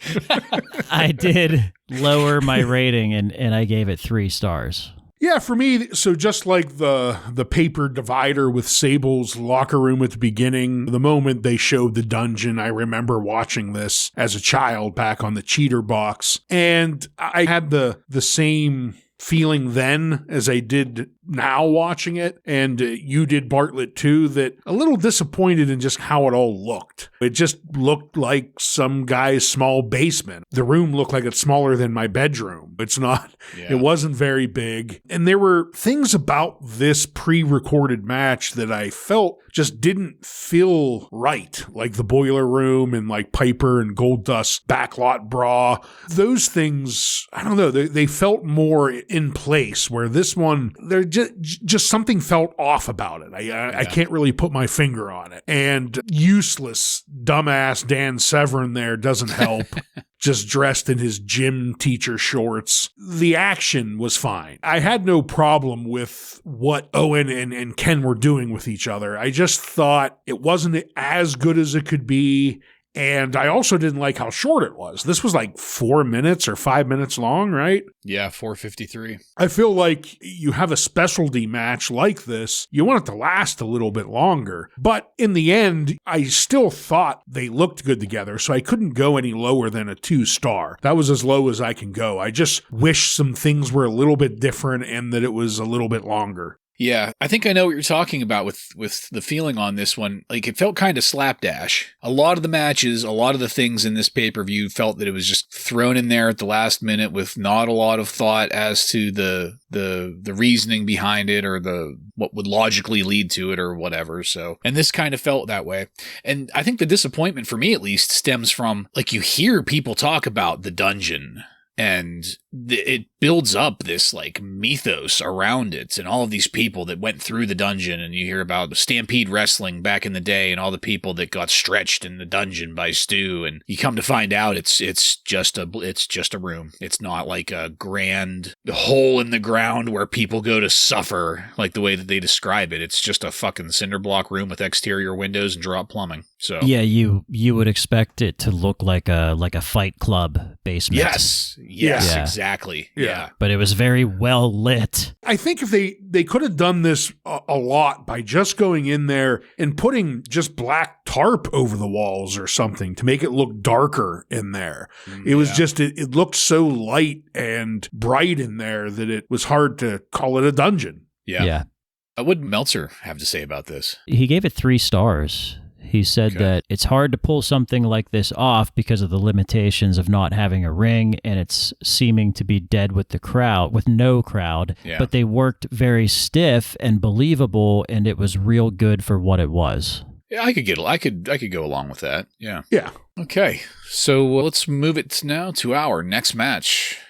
I did lower my rating and I gave it 3 stars. Yeah, for me, so just like the paper divider with Sable's locker room at the beginning, the moment they showed the dungeon, I remember watching this as a child back on the cheater box. And I had the same feeling then as I did now watching it, and you did, Bartlett, too, that a little disappointed in just how it all looked. It just looked like some guy's small basement. The room looked like it's smaller than my bedroom. It's not. Yeah. It wasn't very big. And there were things about this pre-recorded match that I felt just didn't feel right, like the boiler room and like Piper and Goldust's backlot bra. Those things, I don't know, they felt more in place, where this one, they're just something felt off about it. I can't really put my finger on it. And useless, dumbass Dan Severn there doesn't help. Just dressed in his gym teacher shorts. The action was fine. I had no problem with what Owen and Ken were doing with each other. I just thought it wasn't as good as it could be. And I also didn't like how short it was. This was like 4 minutes or 5 minutes long, right? Yeah, 4:53. I feel like you have a specialty match like this, you want it to last a little bit longer. But in the end, I still thought they looked good together, so I couldn't go any lower than a 2-star. That was as low as I can go. I just wish some things were a little bit different and that it was a little bit longer. Yeah, I think I know what you're talking about with the feeling on this one. Like, it felt kind of slapdash. A lot of the matches, a lot of the things in this pay-per-view felt that it was just thrown in there at the last minute with not a lot of thought as to the reasoning behind it or what would logically lead to it or whatever. So, and this kind of felt that way. And I think the disappointment, for me at least, stems from, like, you hear people talk about the dungeon, and it builds up this like mythos around it and all of these people that went through the dungeon, and you hear about Stampede Wrestling back in the day and all the people that got stretched in the dungeon by Stu, and you come to find out it's just a room. It's not like a grand hole in the ground where people go to suffer like the way that they describe it. It's just a fucking cinder block room with exterior windows and drop plumbing. So yeah, you would expect it to look like a Fight Club basement. Yes, yeah. Exactly. Yeah. But it was very well lit. I think if they could have done this a lot by just going in there and putting just black tarp over the walls or something to make it look darker in there. It was just, it looked so light and bright in there that it was hard to call it a dungeon. Yeah. What did Meltzer have to say about this? He gave it 3 stars. He said that it's hard to pull something like this off because of the limitations of not having a ring, and it's seeming to be dead with no crowd. Yeah. But they worked very stiff and believable, and it was real good for what it was. Yeah, I could go along with that. Yeah. Yeah. Okay. So let's move it now to our next match.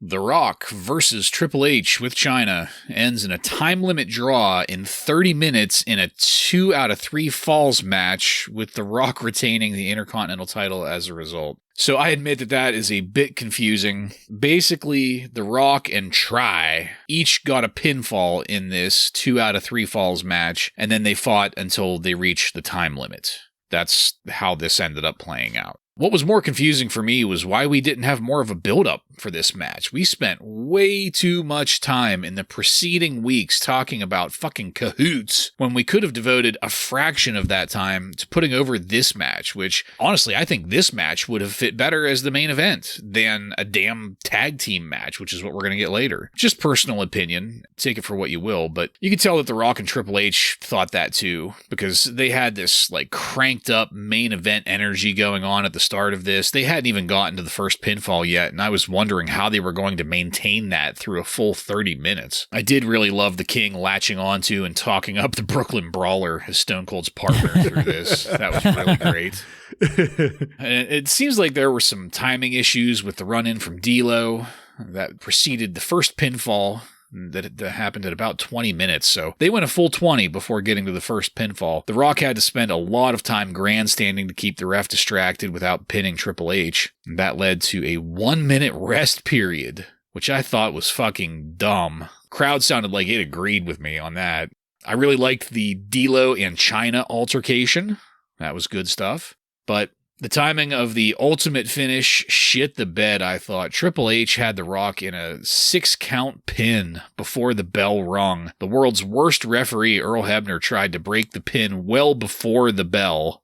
The Rock versus Triple H with China ends in a time limit draw in 30 minutes in a 2 out of 3 falls match, with The Rock retaining the Intercontinental title as a result. So I admit that is a bit confusing. Basically, The Rock and Try each got a pinfall in this 2 out of 3 falls match, and then they fought until they reached the time limit. That's how this ended up playing out. What was more confusing for me was why we didn't have more of a build-up for this match. We spent way too much time in the preceding weeks talking about fucking cahoots when we could have devoted a fraction of that time to putting over this match, which, honestly, I think this match would have fit better as the main event than a damn tag team match, which is what we're going to get later. Just personal opinion. Take it for what you will, but you can tell that The Rock and Triple H thought that too, because they had this like cranked up main event energy going on at the start of this. They hadn't even gotten to the first pinfall yet, and I was wondering wondering how they were going to maintain that through a full 30 minutes. I did really love the King latching onto and talking up the Brooklyn Brawler as Stone Cold's partner through this. That was really great. And it seems like there were some timing issues with the run-in from D'Lo that preceded the first pinfall that happened at about 20 minutes. So they went a full 20 before getting to the first pinfall. The Rock had to spend a lot of time grandstanding to keep the ref distracted without pinning Triple H. And that led to a 1-minute rest period, which I thought was fucking dumb. Crowd sounded like it agreed with me on that. I really liked the D'Lo and Chyna altercation. That was good stuff. But the timing of the ultimate finish shit the bed, I thought. Triple H had The Rock in a 6-count pin before the bell rung. The world's worst referee, Earl Hebner, tried to break the pin well before the bell.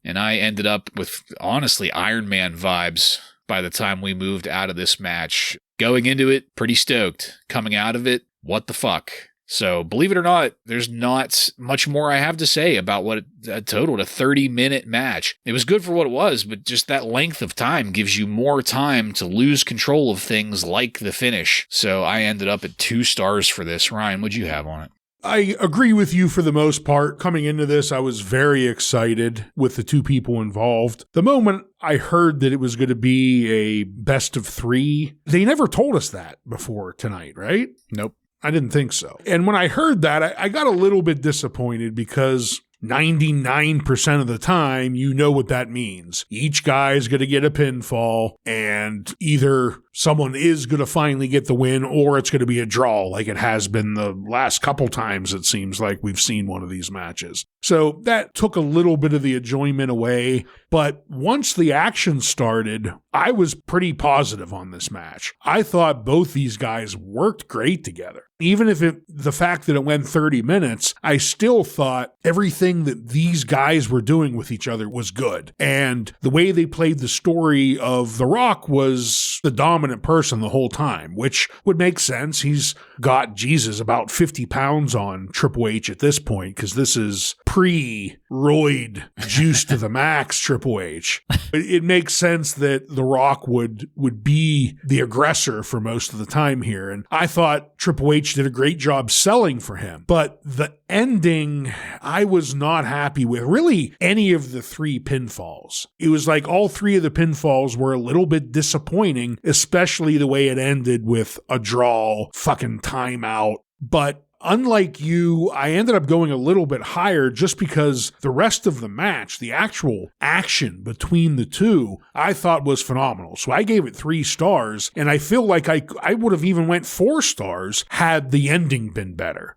And I ended up with, honestly, Iron Man vibes by the time we moved out of this match. Going into it, pretty stoked. Coming out of it, what the fuck? So, believe it or not, there's not much more I have to say about what it totaled, a 30-minute match. It was good for what it was, but just that length of time gives you more time to lose control of things like the finish. So, I ended up at 2 stars for this. Ryan, what'd you have on it? I agree with you for the most part. Coming into this, I was very excited with the 2 people involved. The moment I heard that it was going to be a best of 3, they never told us that before tonight, right? Nope. I didn't think so. And when I heard that, I got a little bit disappointed because 99% of the time, you know what that means. Each guy is going to get a pinfall, and either someone is going to finally get the win or it's going to be a draw like it has been the last couple times it seems like we've seen one of these matches. So that took a little bit of the enjoyment away. But once the action started, I was pretty positive on this match. I thought both these guys worked great together. Even if the fact that it went 30 minutes, I still thought everything that these guys were doing with each other was good. And the way they played the story of The Rock was the dominant person the whole time, which would make sense. He's got, Jesus, about 50 pounds on Triple H at this point, because this is pre-roid juice to the max Triple H. It makes sense that The Rock would be the aggressor for most of the time here. And I thought Triple H did a great job selling for him. But the ending, I was not happy with really any of the 3 pinfalls. It was like all 3 of the pinfalls were a little bit disappointing, especially the way it ended with a draw, fucking timeout. But unlike you, I ended up going a little bit higher just because the rest of the match, the actual action between the 2, I thought was phenomenal. So I gave it 3 stars, and I feel like I would have even went 4 stars had the ending been better.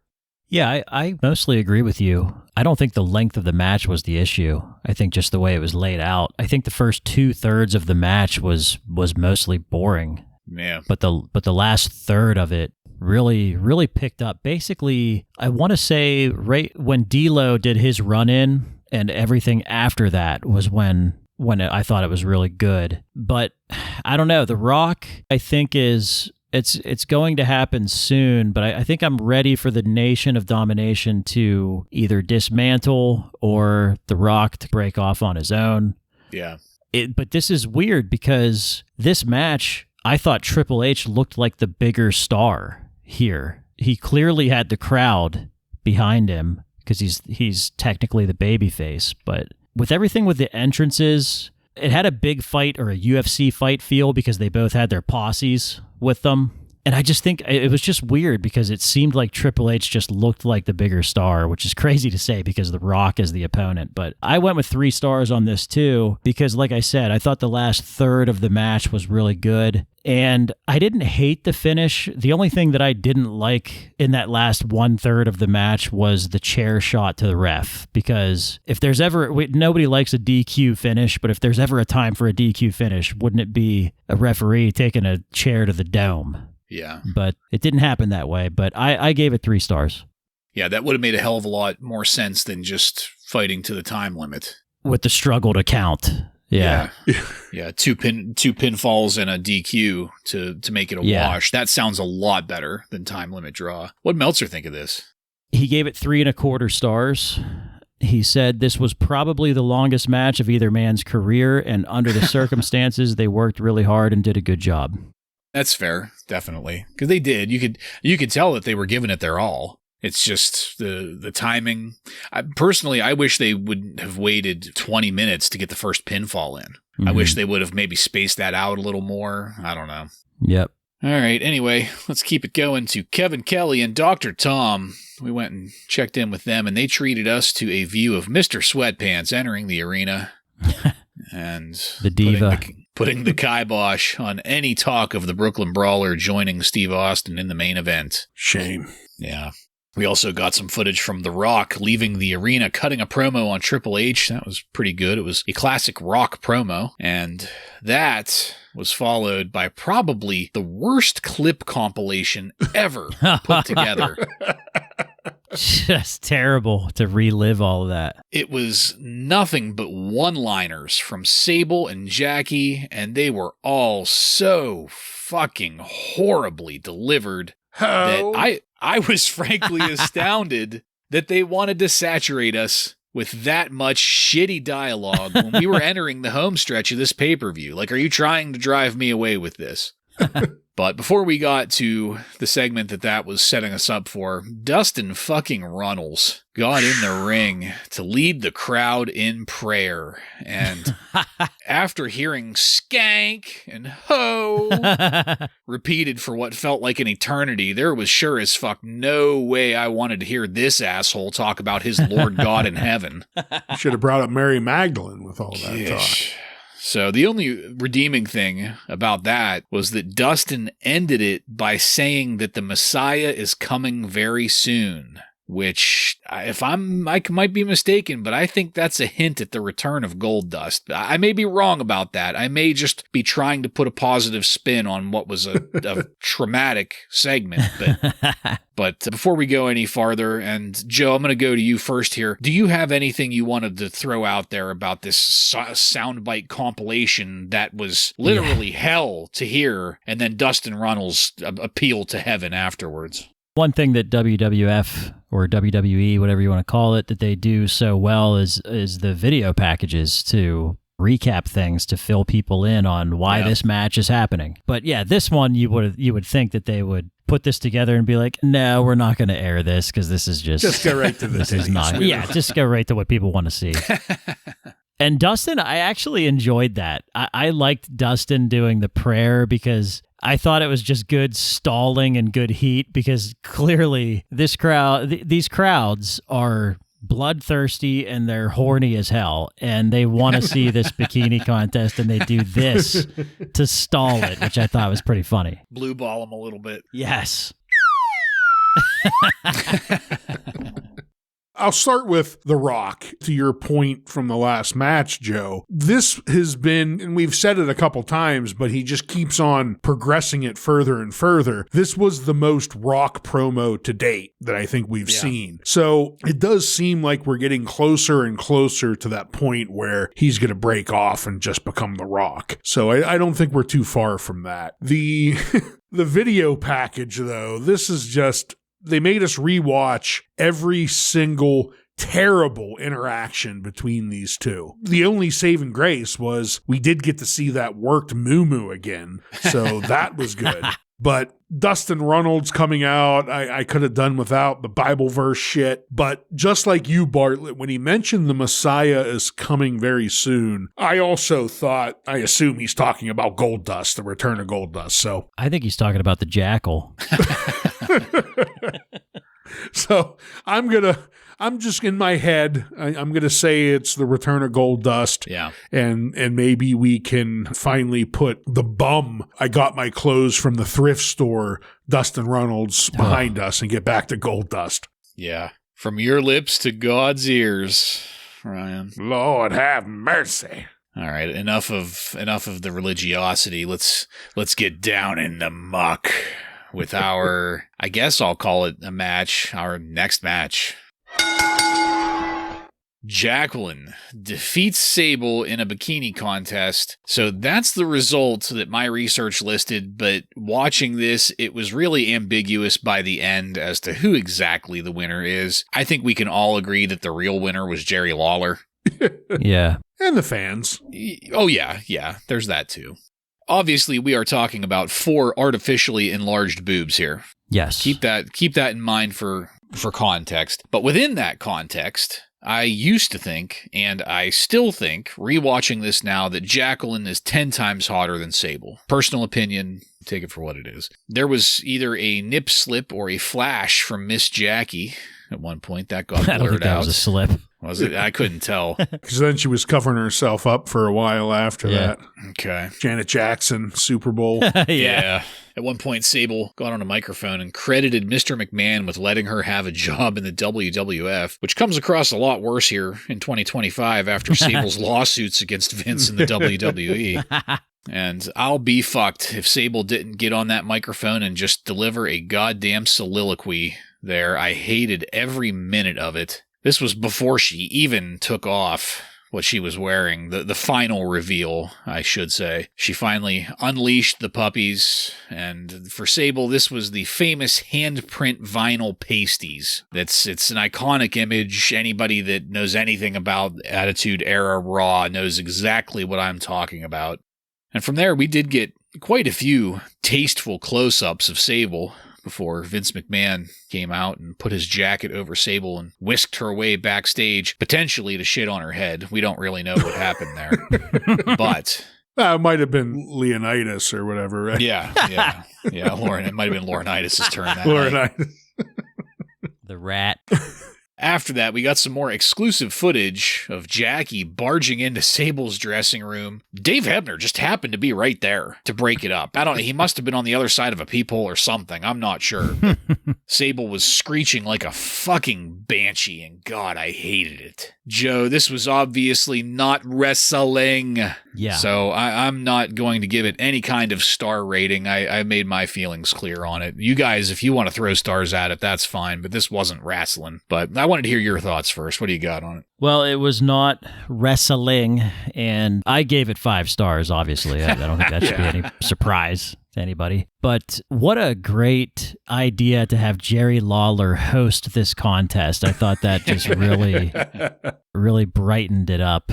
Yeah, I mostly agree with you. I don't think the length of the match was the issue. I think just the way it was laid out. I think the first 2/3 of the match was mostly boring. Yeah. But the last third of it really picked up. Basically, I want to say right when D'Lo did his run-in and everything after that was when I thought it was really good. But I don't know. The Rock, I think, it's going to happen soon, but I think I'm ready for the Nation of Domination to either dismantle or The Rock to break off on his own. Yeah. But this is weird because this match, I thought Triple H looked like the bigger star here. He clearly had the crowd behind him because he's technically the babyface. But with everything with the entrances, it had a big fight or a UFC fight feel because they both had their posses with them. And I just think it was just weird because it seemed like Triple H just looked like the bigger star, which is crazy to say because The Rock is the opponent. But I went with 3 stars on this too because, like I said, I thought the last third of the match was really good. And I didn't hate the finish. The only thing that I didn't like in that last 1/3 of the match was the chair shot to the ref. Because if there's ever, nobody likes a DQ finish, but if there's ever a time for a DQ finish, wouldn't it be a referee taking a chair to the dome? Yeah. But it didn't happen that way. But I gave it 3 stars. Yeah, that would have made a hell of a lot more sense than just fighting to the time limit. With the struggle to count. Yeah. Yeah, two pinfalls and a DQ to make it a wash. That sounds a lot better than time limit draw. What'd Meltzer think of this? He gave it 3.25 stars. He said this was probably the longest match of either man's career, and under the circumstances, they worked really hard and did a good job. That's fair, definitely. Because they did. You could tell that they were giving it their all. It's just the timing. Personally, I wish they would have waited 20 minutes to get the first pinfall in. I wish they would have maybe spaced that out a little more. I don't know. Yep. All right, anyway, let's keep it going to Kevin Kelly and Dr. Tom. We went and checked in with them, and they treated us to a view of Mr. Sweatpants entering the arena. And the diva. Putting the kibosh on any talk of the Brooklyn Brawler joining Steve Austin in the main event. Shame. Yeah. We also got some footage from The Rock leaving the arena, cutting a promo on Triple H. That was pretty good. It was a classic Rock promo. And that was followed by probably the worst clip compilation ever put together. Just terrible to relive all of that. It was nothing but one-liners from Sable and Jackie, and they were all so fucking horribly delivered that I was frankly astounded that they wanted to saturate us with that much shitty dialogue when we were entering the home stretch of this pay-per-view. Like, are you trying to drive me away with this? But before we got to the segment that was setting us up for, Dustin fucking Runnels got in the ring to lead the crowd in prayer. And after hearing SKANK and ho repeated for what felt like an eternity, there was sure as fuck no way I wanted to hear this asshole talk about his Lord God in heaven. You should have brought up Mary Magdalene with all that talk. So the only redeeming thing about that was that Dustin ended it by saying that the Messiah is coming very soon, which, if I might be mistaken, but I think that's a hint at the return of Goldust. I may be wrong about that. I may just be trying to put a positive spin on what was a traumatic segment. But before we go any farther, and Joe, I'm going to go to you first here. Do you have anything you wanted to throw out there about this soundbite compilation that was literally hell to hear, and then Dustin Runnels appeal to heaven afterwards? One thing that WWF or WWE, whatever you want to call it, that they do so well is the video packages to recap things to fill people in on why this match is happening. But yeah, this one you would think that they would put this together and be like, no, we're not going to air this because this is just go right to this is not. Yeah, just go right to what people want to see. And Dustin, I actually enjoyed that. I liked Dustin doing the prayer because I thought it was just good stalling and good heat, because clearly these crowds are bloodthirsty and they're horny as hell, and they want to see this bikini contest, and they do this to stall it, which I thought was pretty funny. Blue ball them a little bit. Yes. I'll start with The Rock. To your point from the last match, Joe, this has been, and we've said it a couple times, but he just keeps on progressing it further and further. This was the most Rock promo to date that I think we've seen. So it does seem like we're getting closer and closer to that point where he's going to break off and just become The Rock. So I don't think we're too far from that. The video package, though, this is just... They made us rewatch every single terrible interaction between these two. The only saving grace was we did get to see that worked moo-moo again, so that was good. But Dustin Runnels coming out, I could have done without the Bible verse shit. But just like you, Bartlett, when he mentioned the Messiah is coming very soon, I also thought, I assume he's talking about Goldust, the return of Goldust. So I think he's talking about the Jackal. So I'm just in my head, I'm going to say it's the return of Goldust. Yeah. And maybe we can finally put the bum, I got my clothes from the thrift store, Dustin Runnels, behind us and get back to Goldust. Yeah. From your lips to God's ears, Ryan. Lord have mercy. All right, enough of the religiosity. Let's get down in the muck with our, I guess I'll call it a match, our next match. Jacqueline defeats Sable in a bikini contest. So that's the result that my research listed, but watching this, it was really ambiguous by the end as to who exactly the winner is. I think we can all agree that the real winner was Jerry Lawler. Yeah. And the fans. Oh, yeah, there's that too. Obviously, we are talking about 4 artificially enlarged boobs here. Yes. Keep that in mind for context. But within that context, I used to think, and I still think, rewatching this now, that Jacqueline is 10 times hotter than Sable. Personal opinion, take it for what it is. There was either a nip slip or a flash from Miss Jackie at one point that got blurred out. I don't think that was a slip. Was it? I couldn't tell. Because then she was covering herself up for a while after that. Okay. Janet Jackson, Super Bowl. Yeah. At one point, Sable got on a microphone and credited Mr. McMahon with letting her have a job in the WWF, which comes across a lot worse here in 2025 after Sable's lawsuits against Vince in the WWE. And I'll be fucked if Sable didn't get on that microphone and just deliver a goddamn soliloquy there. I hated every minute of it. This was before she even took off what she was wearing, the final reveal, I should say. She finally unleashed the puppies, and for Sable, this was the famous handprint vinyl pasties. It's an iconic image. Anybody that knows anything about Attitude Era Raw knows exactly what I'm talking about. And from there, we did get quite a few tasteful close-ups of Sable before Vince McMahon came out and put his jacket over Sable and whisked her away backstage, potentially to shit on her head. We don't really know what happened there. But it might have been Leonidas or whatever, right? Yeah, Lauren. It might have been Laurinaitis' turn that night. Laurinaitis. The rat. After that, we got some more exclusive footage of Jackie barging into Sable's dressing room. Dave Hebner just happened to be right there to break it up. I don't know. He must have been on the other side of a peephole or something. I'm not sure. Sable was screeching like a fucking banshee, and God, I hated it. Joe, this was obviously not wrestling. Yeah. So I'm not going to give it any kind of star rating. I made my feelings clear on it. You guys, if you want to throw stars at it, that's fine, but this wasn't wrestling. But I wanted to hear your thoughts first. What do you got on it? Well, it was not wrestling, and I gave it 5 stars, obviously. I don't think that should be any surprise to anybody. But what a great idea to have Jerry Lawler host this contest. I thought that just really brightened it up.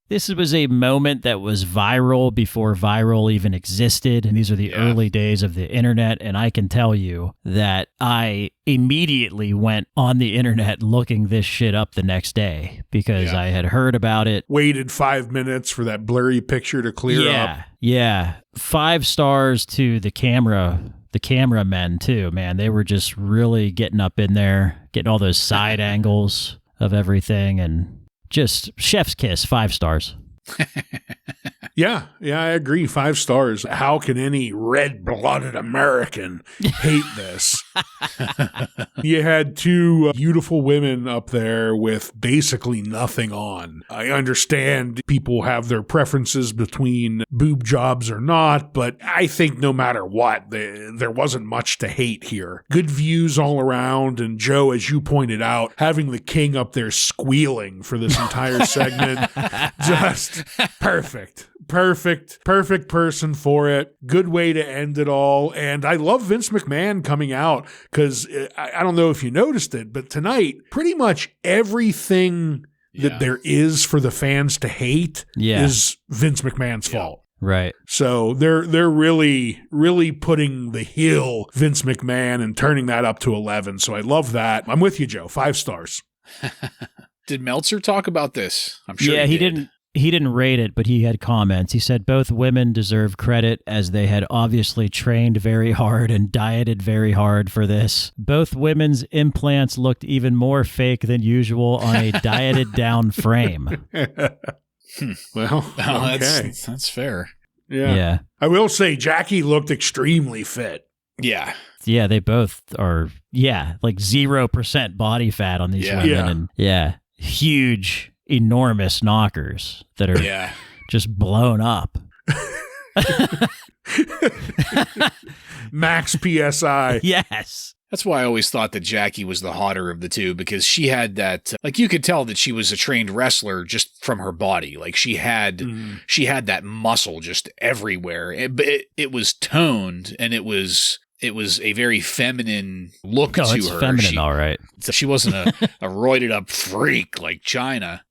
This was a moment that was viral before viral even existed. And these are the early days of the internet. And I can tell you that I immediately went on the internet looking this shit up the next day because I had heard about it. Waited 5 minutes for that blurry picture to clear up. Yeah. 5 stars to the cameramen too, man. They were just really getting up in there, getting all those side angles of everything, and just chef's kiss, 5 stars. Yeah, I agree. 5 stars. How can any red-blooded American hate this? You had 2 beautiful women up there with basically nothing on. I understand people have their preferences between boob jobs or not, but I think no matter what, there wasn't much to hate here. Good views all around, and Joe, as you pointed out, having the king up there squealing for this entire segment, just perfect. Perfect person for it. Good way to end it all. And I love Vince McMahon coming out because I don't know if you noticed it, but tonight, pretty much everything that there is for the fans to hate is Vince McMahon's fault. Right. So they're really, really putting the heel Vince McMahon and turning that up to 11. So I love that. I'm with you, Joe. 5 stars. Did Meltzer talk about this? I'm sure he didn't. He didn't rate it, but he had comments. He said both women deserve credit as they had obviously trained very hard and dieted very hard for this. Both women's implants looked even more fake than usual on a dieted down frame. Well, okay. That's fair. Yeah. I will say Jackie looked extremely fit. Yeah. Yeah, they both are, like 0% body fat on these women. And huge, enormous knockers that are just blown up. Max PSI. Yes. That's why I always thought that Jackie was the hotter of the two, because she had that, like, you could tell that she was a trained wrestler just from her body. Like, she had that muscle just everywhere. It was toned, and it was it was a very feminine look to it's her. Feminine, all right. She wasn't a roided up freak like China,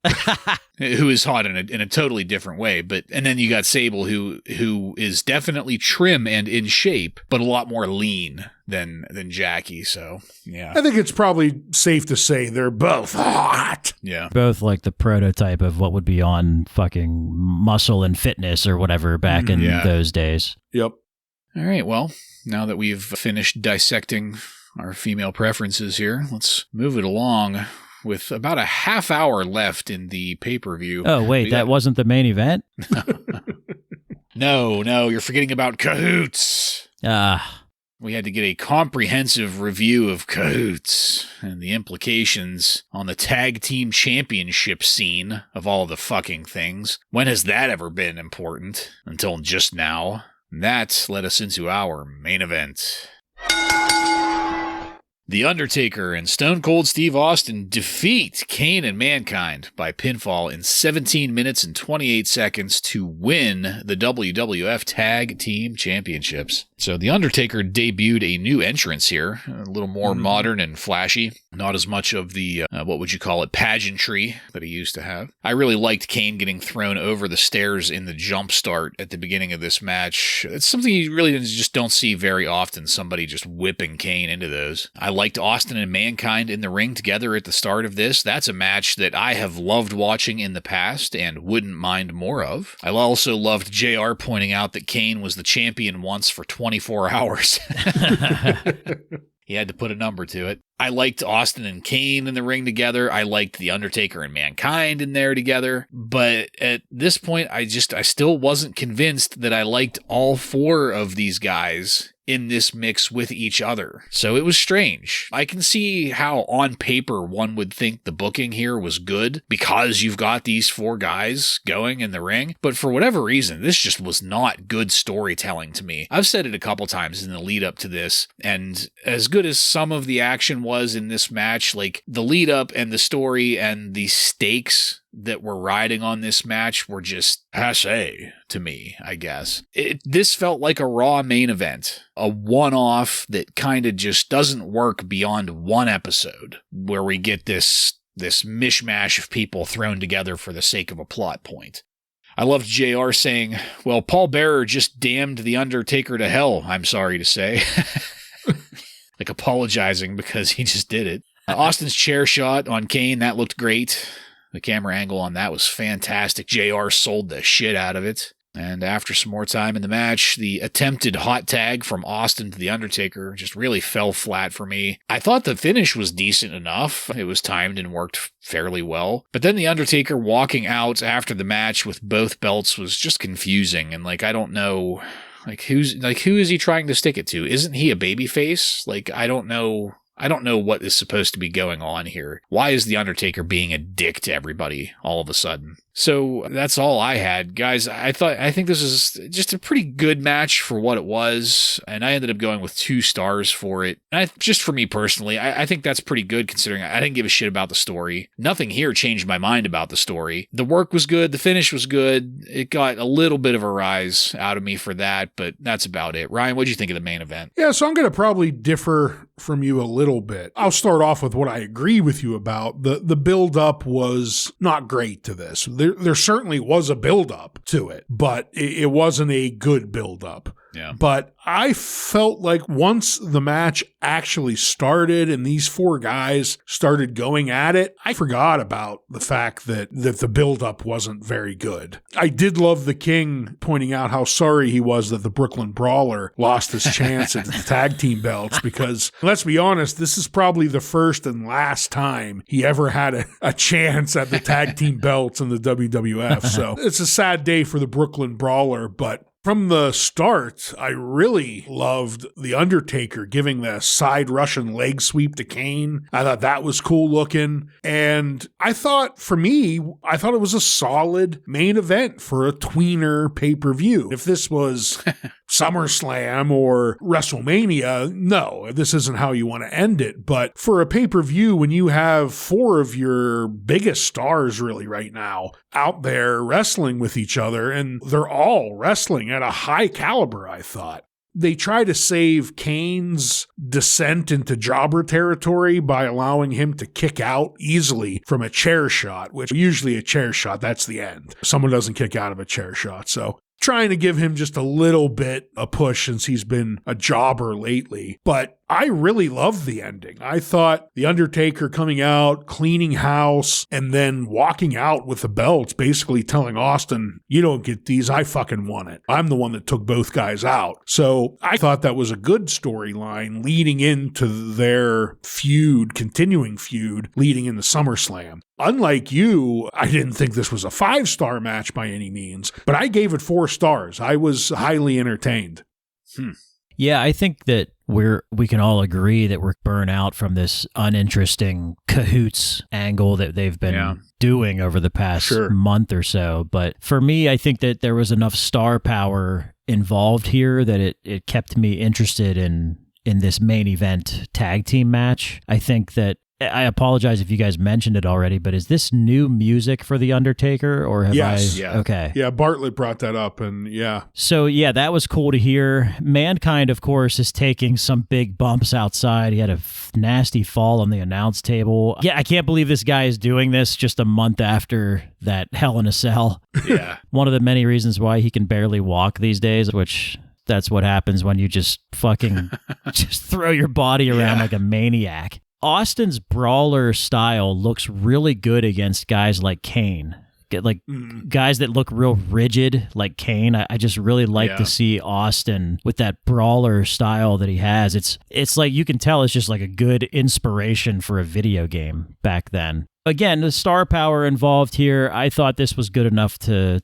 who is hot in a totally different way. And then you got Sable, who is definitely trim and in shape, but a lot more lean than Jackie. So yeah, I think it's probably safe to say they're both hot. Yeah, both like the prototype of what would be on fucking Muscle and Fitness or whatever back in those days. Yep. All right. Well, now that we've finished dissecting our female preferences here, let's move it along with about a half hour left in the pay-per-view. Oh, wait, that wasn't the main event? No, you're forgetting about cahoots. We had to get a comprehensive review of cahoots and the implications on the tag team championship scene of all the fucking things. When has that ever been important? Until just now. That led us into our main event. The Undertaker and Stone Cold Steve Austin defeat Kane and Mankind by pinfall in 17 minutes and 28 seconds to win the WWF Tag Team Championships. So The Undertaker debuted a new entrance here, a little more modern and flashy. Not as much of the, what would you call it, pageantry that he used to have. I really liked Kane getting thrown over the stairs in the jump start at the beginning of this match. It's something you really just don't see very often, somebody just whipping Kane into those. I liked Austin and Mankind in the ring together at the start of this. That's a match that I have loved watching in the past and wouldn't mind more of. I also loved JR pointing out that Kane was the champion once for 24 hours. He had to put a number to it. I liked Austin and Kane in the ring together. I liked The Undertaker and Mankind in there together. But at this point, I still wasn't convinced that I liked all four of these guys in this mix with each other. So it was strange. I can see how on paper one would think the booking here was good because you've got these four guys going in the ring. But for whatever reason, this just was not good storytelling to me. I've said it a couple times in the lead up to this, and as good as some of the action was in this match, like the lead up and the story and the stakes that were riding on this match were just passé to me, I guess. This felt like a Raw main event, a one-off that kind of just doesn't work beyond one episode, where we get this mishmash of people thrown together for the sake of a plot point. I loved JR saying, well, Paul Bearer just damned The Undertaker to hell, I'm sorry to say. Like apologizing because he just did it. Austin's chair shot on Kane, that looked great. The camera angle on that was fantastic. JR sold the shit out of it. And after some more time in the match, the attempted hot tag from Austin to The Undertaker just really fell flat for me. I thought the finish was decent enough. It was timed and worked fairly well. But then The Undertaker walking out after the match with both belts was just confusing. And I don't know, who is he trying to stick it to? Isn't he a babyface? I don't know. I don't know what is supposed to be going on here. Why is The Undertaker being a dick to everybody all of a sudden? So that's all I had. Guys, I think this is just a pretty good match for what it was, and I ended up going with 2 stars for it. Just for me personally, I think that's pretty good considering I didn't give a shit about the story. Nothing here changed my mind about the story. The work was good, the finish was good. It got a little bit of a rise out of me for that, but that's about it. Ryan, what did you think of the main event? Yeah, so I'm going to probably differ from you a little bit. I'll start off with what I agree with you about. The build-up was not great to this. There certainly was a build-up to it, but it wasn't a good build-up. Yeah. But I felt like once the match actually started and these 4 guys started going at it, I forgot about the fact that the build-up wasn't very good. I did love the King pointing out how sorry he was that the Brooklyn Brawler lost his chance at the tag team belts because, let's be honest, this is probably the first and last time he ever had a chance at the tag team belts in the WWF. So it's a sad day for the Brooklyn Brawler, but from the start, I really loved The Undertaker giving the side Russian leg sweep to Kane. I thought that was cool looking. And I thought it was a solid main event for a tweener pay-per-view. If this was SummerSlam or WrestleMania, no, this isn't how you want to end it. But for a pay-per-view, when you have 4 of your biggest stars really right now out there wrestling with each other, and they're all wrestling at a high caliber, I thought. They try to save Kane's descent into jobber territory by allowing him to kick out easily from a chair shot, which usually a chair shot, that's the end. Someone doesn't kick out of a chair shot. So trying to give him just a little bit a push since he's been a jobber lately. But I really loved the ending. I thought The Undertaker coming out, cleaning house, and then walking out with the belts, basically telling Austin, you don't get these, I fucking won it. I'm the one that took both guys out. So I thought that was a good storyline leading into their feud, continuing feud, leading into SummerSlam. Unlike you, I didn't think this was a 5-star match by any means, but I gave it 4 stars. I was highly entertained. Yeah, I think that we can all agree that we're burnt out from this uninteresting cahoots angle that they've been doing over the past month or so. But for me, I think that there was enough star power involved here that it kept me interested in this main event tag team match. I think that I apologize if you guys mentioned it already, but is this new music for The Undertaker, or have Okay. Yeah, Bartlett brought that up, and yeah. So, yeah, that was cool to hear. Mankind, of course, is taking some big bumps outside. He had a nasty fall on the announce table. Yeah, I can't believe this guy is doing this just a month after that Hell in a Cell. Yeah. One of the many reasons why he can barely walk these days, which that's what happens when you just fucking just throw your body around like a maniac. Austin's brawler style looks really good against guys like Kane. Like guys that look real rigid like Kane. I just really like to see Austin with that brawler style that he has. It's like you can tell it's just like a good inspiration for a video game back then. Again, the star power involved here, I thought this was good enough to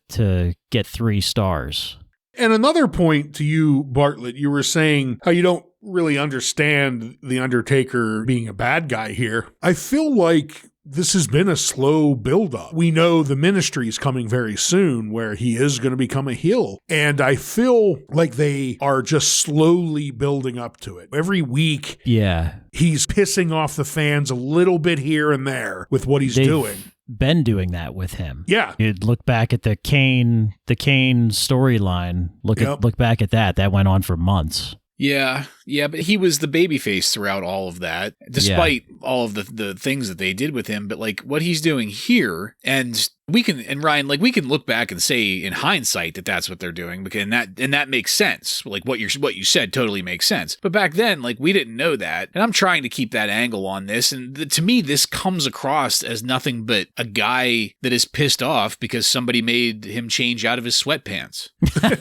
get 3 stars. And another point to you, Bartlett, you were saying how you don't really understand The Undertaker being a bad guy here. I feel like this has been a slow buildup. We know the ministry is coming very soon where he is going to become a heel. And I feel like they are just slowly building up to it. Every week, he's pissing off the fans a little bit here and there with what he's doing. Been doing that with him. Yeah. You'd look back at the Kane storyline. Look back at that. That went on for months. Yeah, but he was the babyface throughout all of that, despite all of the things that they did with him. But like what he's doing here, and Ryan, like we can look back and say in hindsight that that's what they're doing, because and that makes sense. Like what you said totally makes sense. But back then, like we didn't know that, and I'm trying to keep that angle on this. And to me, this comes across as nothing but a guy that is pissed off because somebody made him change out of his sweatpants.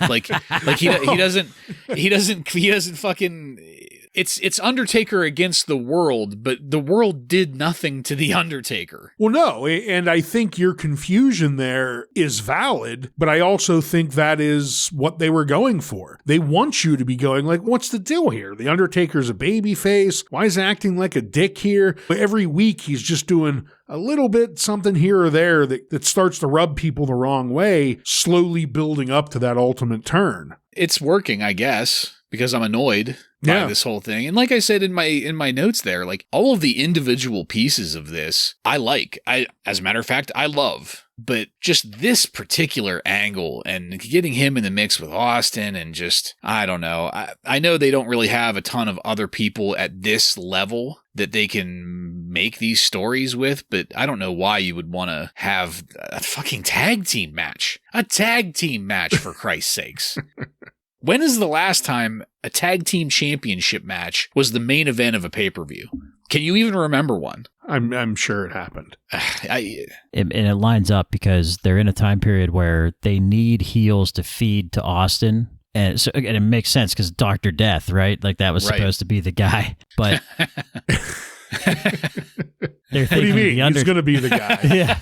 like he doesn't fucking. It's Undertaker against the world, but the world did nothing to the Undertaker. Well, no, and I think your confusion there is valid, but I also think that is what they were going for. They want you to be going like, what's the deal here? The Undertaker's a babyface. Why is he acting like a dick here? Every week he's just doing a little bit something here or there that starts to rub people the wrong way, slowly building up to that ultimate turn. It's working, I guess, because I'm annoyed by this whole thing. And like I said in my notes there, like all of the individual pieces of this, I like. As a matter of fact, I love. But just this particular angle and getting him in the mix with Austin and just, I don't know. I know they don't really have a ton of other people at this level that they can make these stories with, but I don't know why you would want to have a fucking tag team match. A tag team match, for Christ's sakes. When is the last time a tag team championship match was the main event of a pay-per-view? Can you even remember one? I'm sure it happened. And it lines up because they're in a time period where they need heels to feed to Austin. And it makes sense because Dr. Death, right? Like that was supposed to be the guy. But they're thinking what do you mean? He's going to be the guy.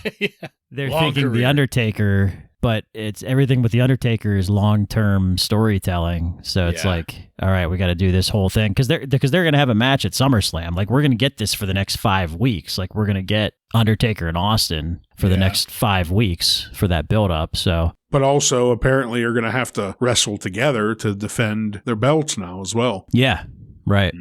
They're thinking The Undertaker. But it's everything with The Undertaker is long-term storytelling. So it's like, all right, we got to do this whole thing because they're going to have a match at SummerSlam. Like we're going to get this for the next 5 weeks. Like we're going to get Undertaker and Austin for the next 5 weeks for that build-up. So, but also apparently are going to have to wrestle together to defend their belts now as well. Yeah. Right.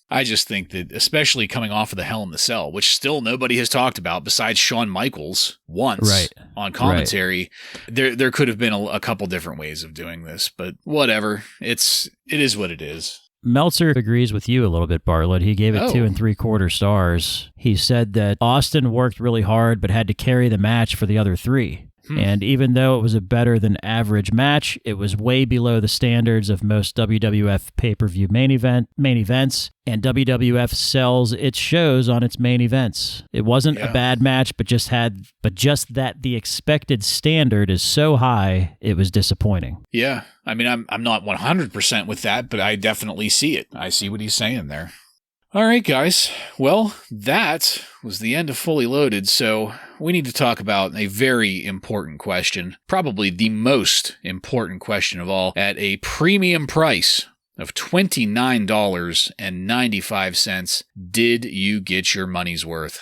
I just think that, especially coming off of the Hell in the Cell, which still nobody has talked about besides Shawn Michaels once on commentary, there could have been a couple different ways of doing this, but whatever. It is what it is. Meltzer agrees with you a little bit, Bartlett. He gave it 2 3/4 stars. He said that Austin worked really hard, but had to carry the match for the other 3. And even though it was a better than average match, it was way below the standards of most WWF pay-per-view main events, and WWF sells its shows on its main events. It wasn't a bad match, but just that the expected standard is so high, it was disappointing. Yeah. I mean, I'm not 100% with that, but I definitely see it. I see what he's saying there. All right, guys. Well, that was the end of Fully Loaded, so we need to talk about a very important question, probably the most important question of all, at a premium price of $29.95. Did you get your money's worth?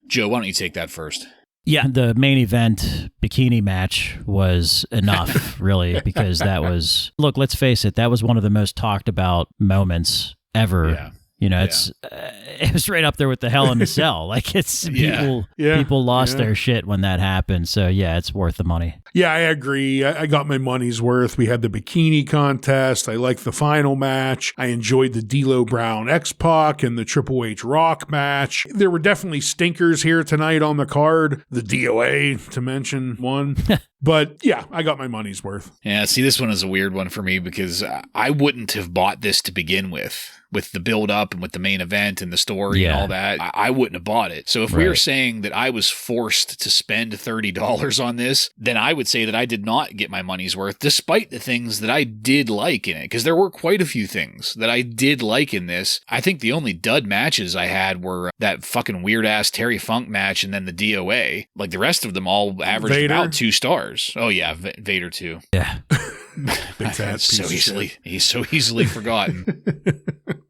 Joe, why don't you take that first? Yeah, the main event bikini match was enough, really, because that was, look, let's face it, that was one of the most talked about moments ever. Yeah. You know, it was right up there with the Hell in the Cell. Like, people lost their shit when that happened. So, yeah, it's worth the money. Yeah, I agree. I got my money's worth. We had the bikini contest. I liked the final match. I enjoyed the D'Lo Brown X-Pac and the Triple H Rock match. There were definitely stinkers here tonight on the card. The DOA, to mention one. But yeah, I got my money's worth. Yeah, see, this one is a weird one for me because I wouldn't have bought this to begin with the build up and with the main event and the story and all that. I wouldn't have bought it. So if we were saying that I was forced to spend $30 on this, then I would say that I did not get my money's worth, despite the things that I did like in it, because there were quite a few things that I did like in this. I think the only dud matches I had were that fucking weird ass Terry Funk match and then the DOA. Like the rest of them all averaged Vader? about 2 stars. Oh yeah, Vader too. Yeah. Big fat piece of shit. He's so easily forgotten.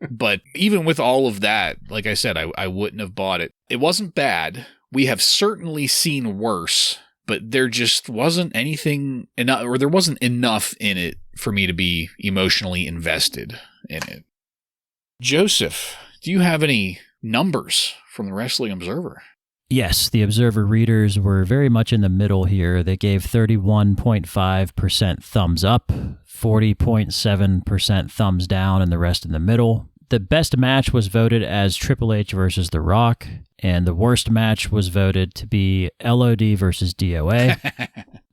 But even with all of that, like I said, I wouldn't have bought it. It wasn't bad. We have certainly seen worse, but there just wasn't anything enough, or there wasn't enough in it for me to be emotionally invested in it. Joseph, do you have any numbers from the Wrestling Observer? Yes, the Observer readers were very much in the middle here. They gave 31.5% thumbs up, 40.7% thumbs down, and the rest in the middle. The best match was voted as Triple H versus The Rock, and the worst match was voted to be LOD versus DOA.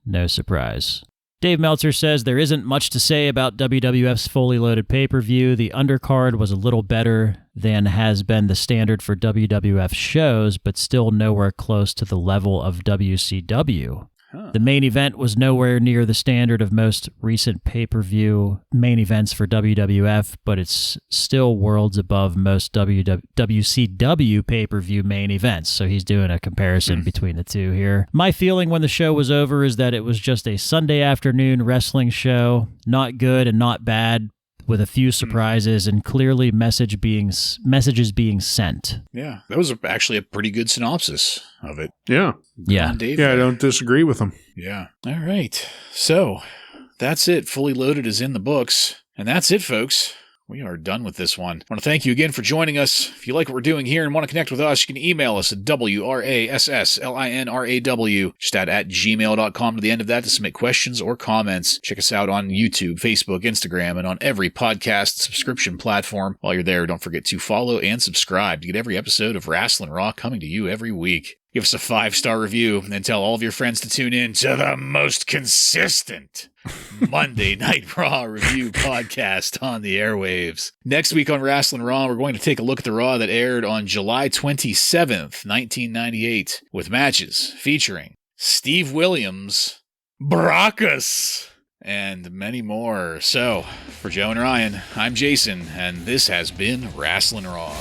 No surprise. Dave Meltzer says there isn't much to say about WWF's Fully Loaded pay-per-view. The undercard was a little better than has been the standard for WWF shows, but still nowhere close to the level of WCW. The main event was nowhere near the standard of most recent pay-per-view main events for WWF, but it's still worlds above most WCW pay-per-view main events. So he's doing a comparison between the two here. My feeling when the show was over is that it was just a Sunday afternoon wrestling show, not good and not bad, with a few surprises and clearly messages being sent. Yeah, that was actually a pretty good synopsis of it. Yeah. Yeah. I don't disagree with him. Yeah. All right. So that's it. Fully Loaded is in the books. And that's it, folks. We are done with this one. I want to thank you again for joining us. If you like what we're doing here and want to connect with us, you can email us at WRASSLINRAW. Just add at gmail.com to the end of that to submit questions or comments. Check us out on YouTube, Facebook, Instagram, and on every podcast subscription platform. While you're there, don't forget to follow and subscribe to get every episode of Wrasslin Raw coming to you every week. Give us a 5-star review and then tell all of your friends to tune in to the most consistent Monday Night Raw review podcast on the airwaves. Next week on Wrasslin Raw, we're going to take a look at the Raw that aired on July 27th, 1998, with matches featuring Steve Williams, Brockus, and many more. So, for Joe and Ryan, I'm Jason, and this has been Wrasslin Raw.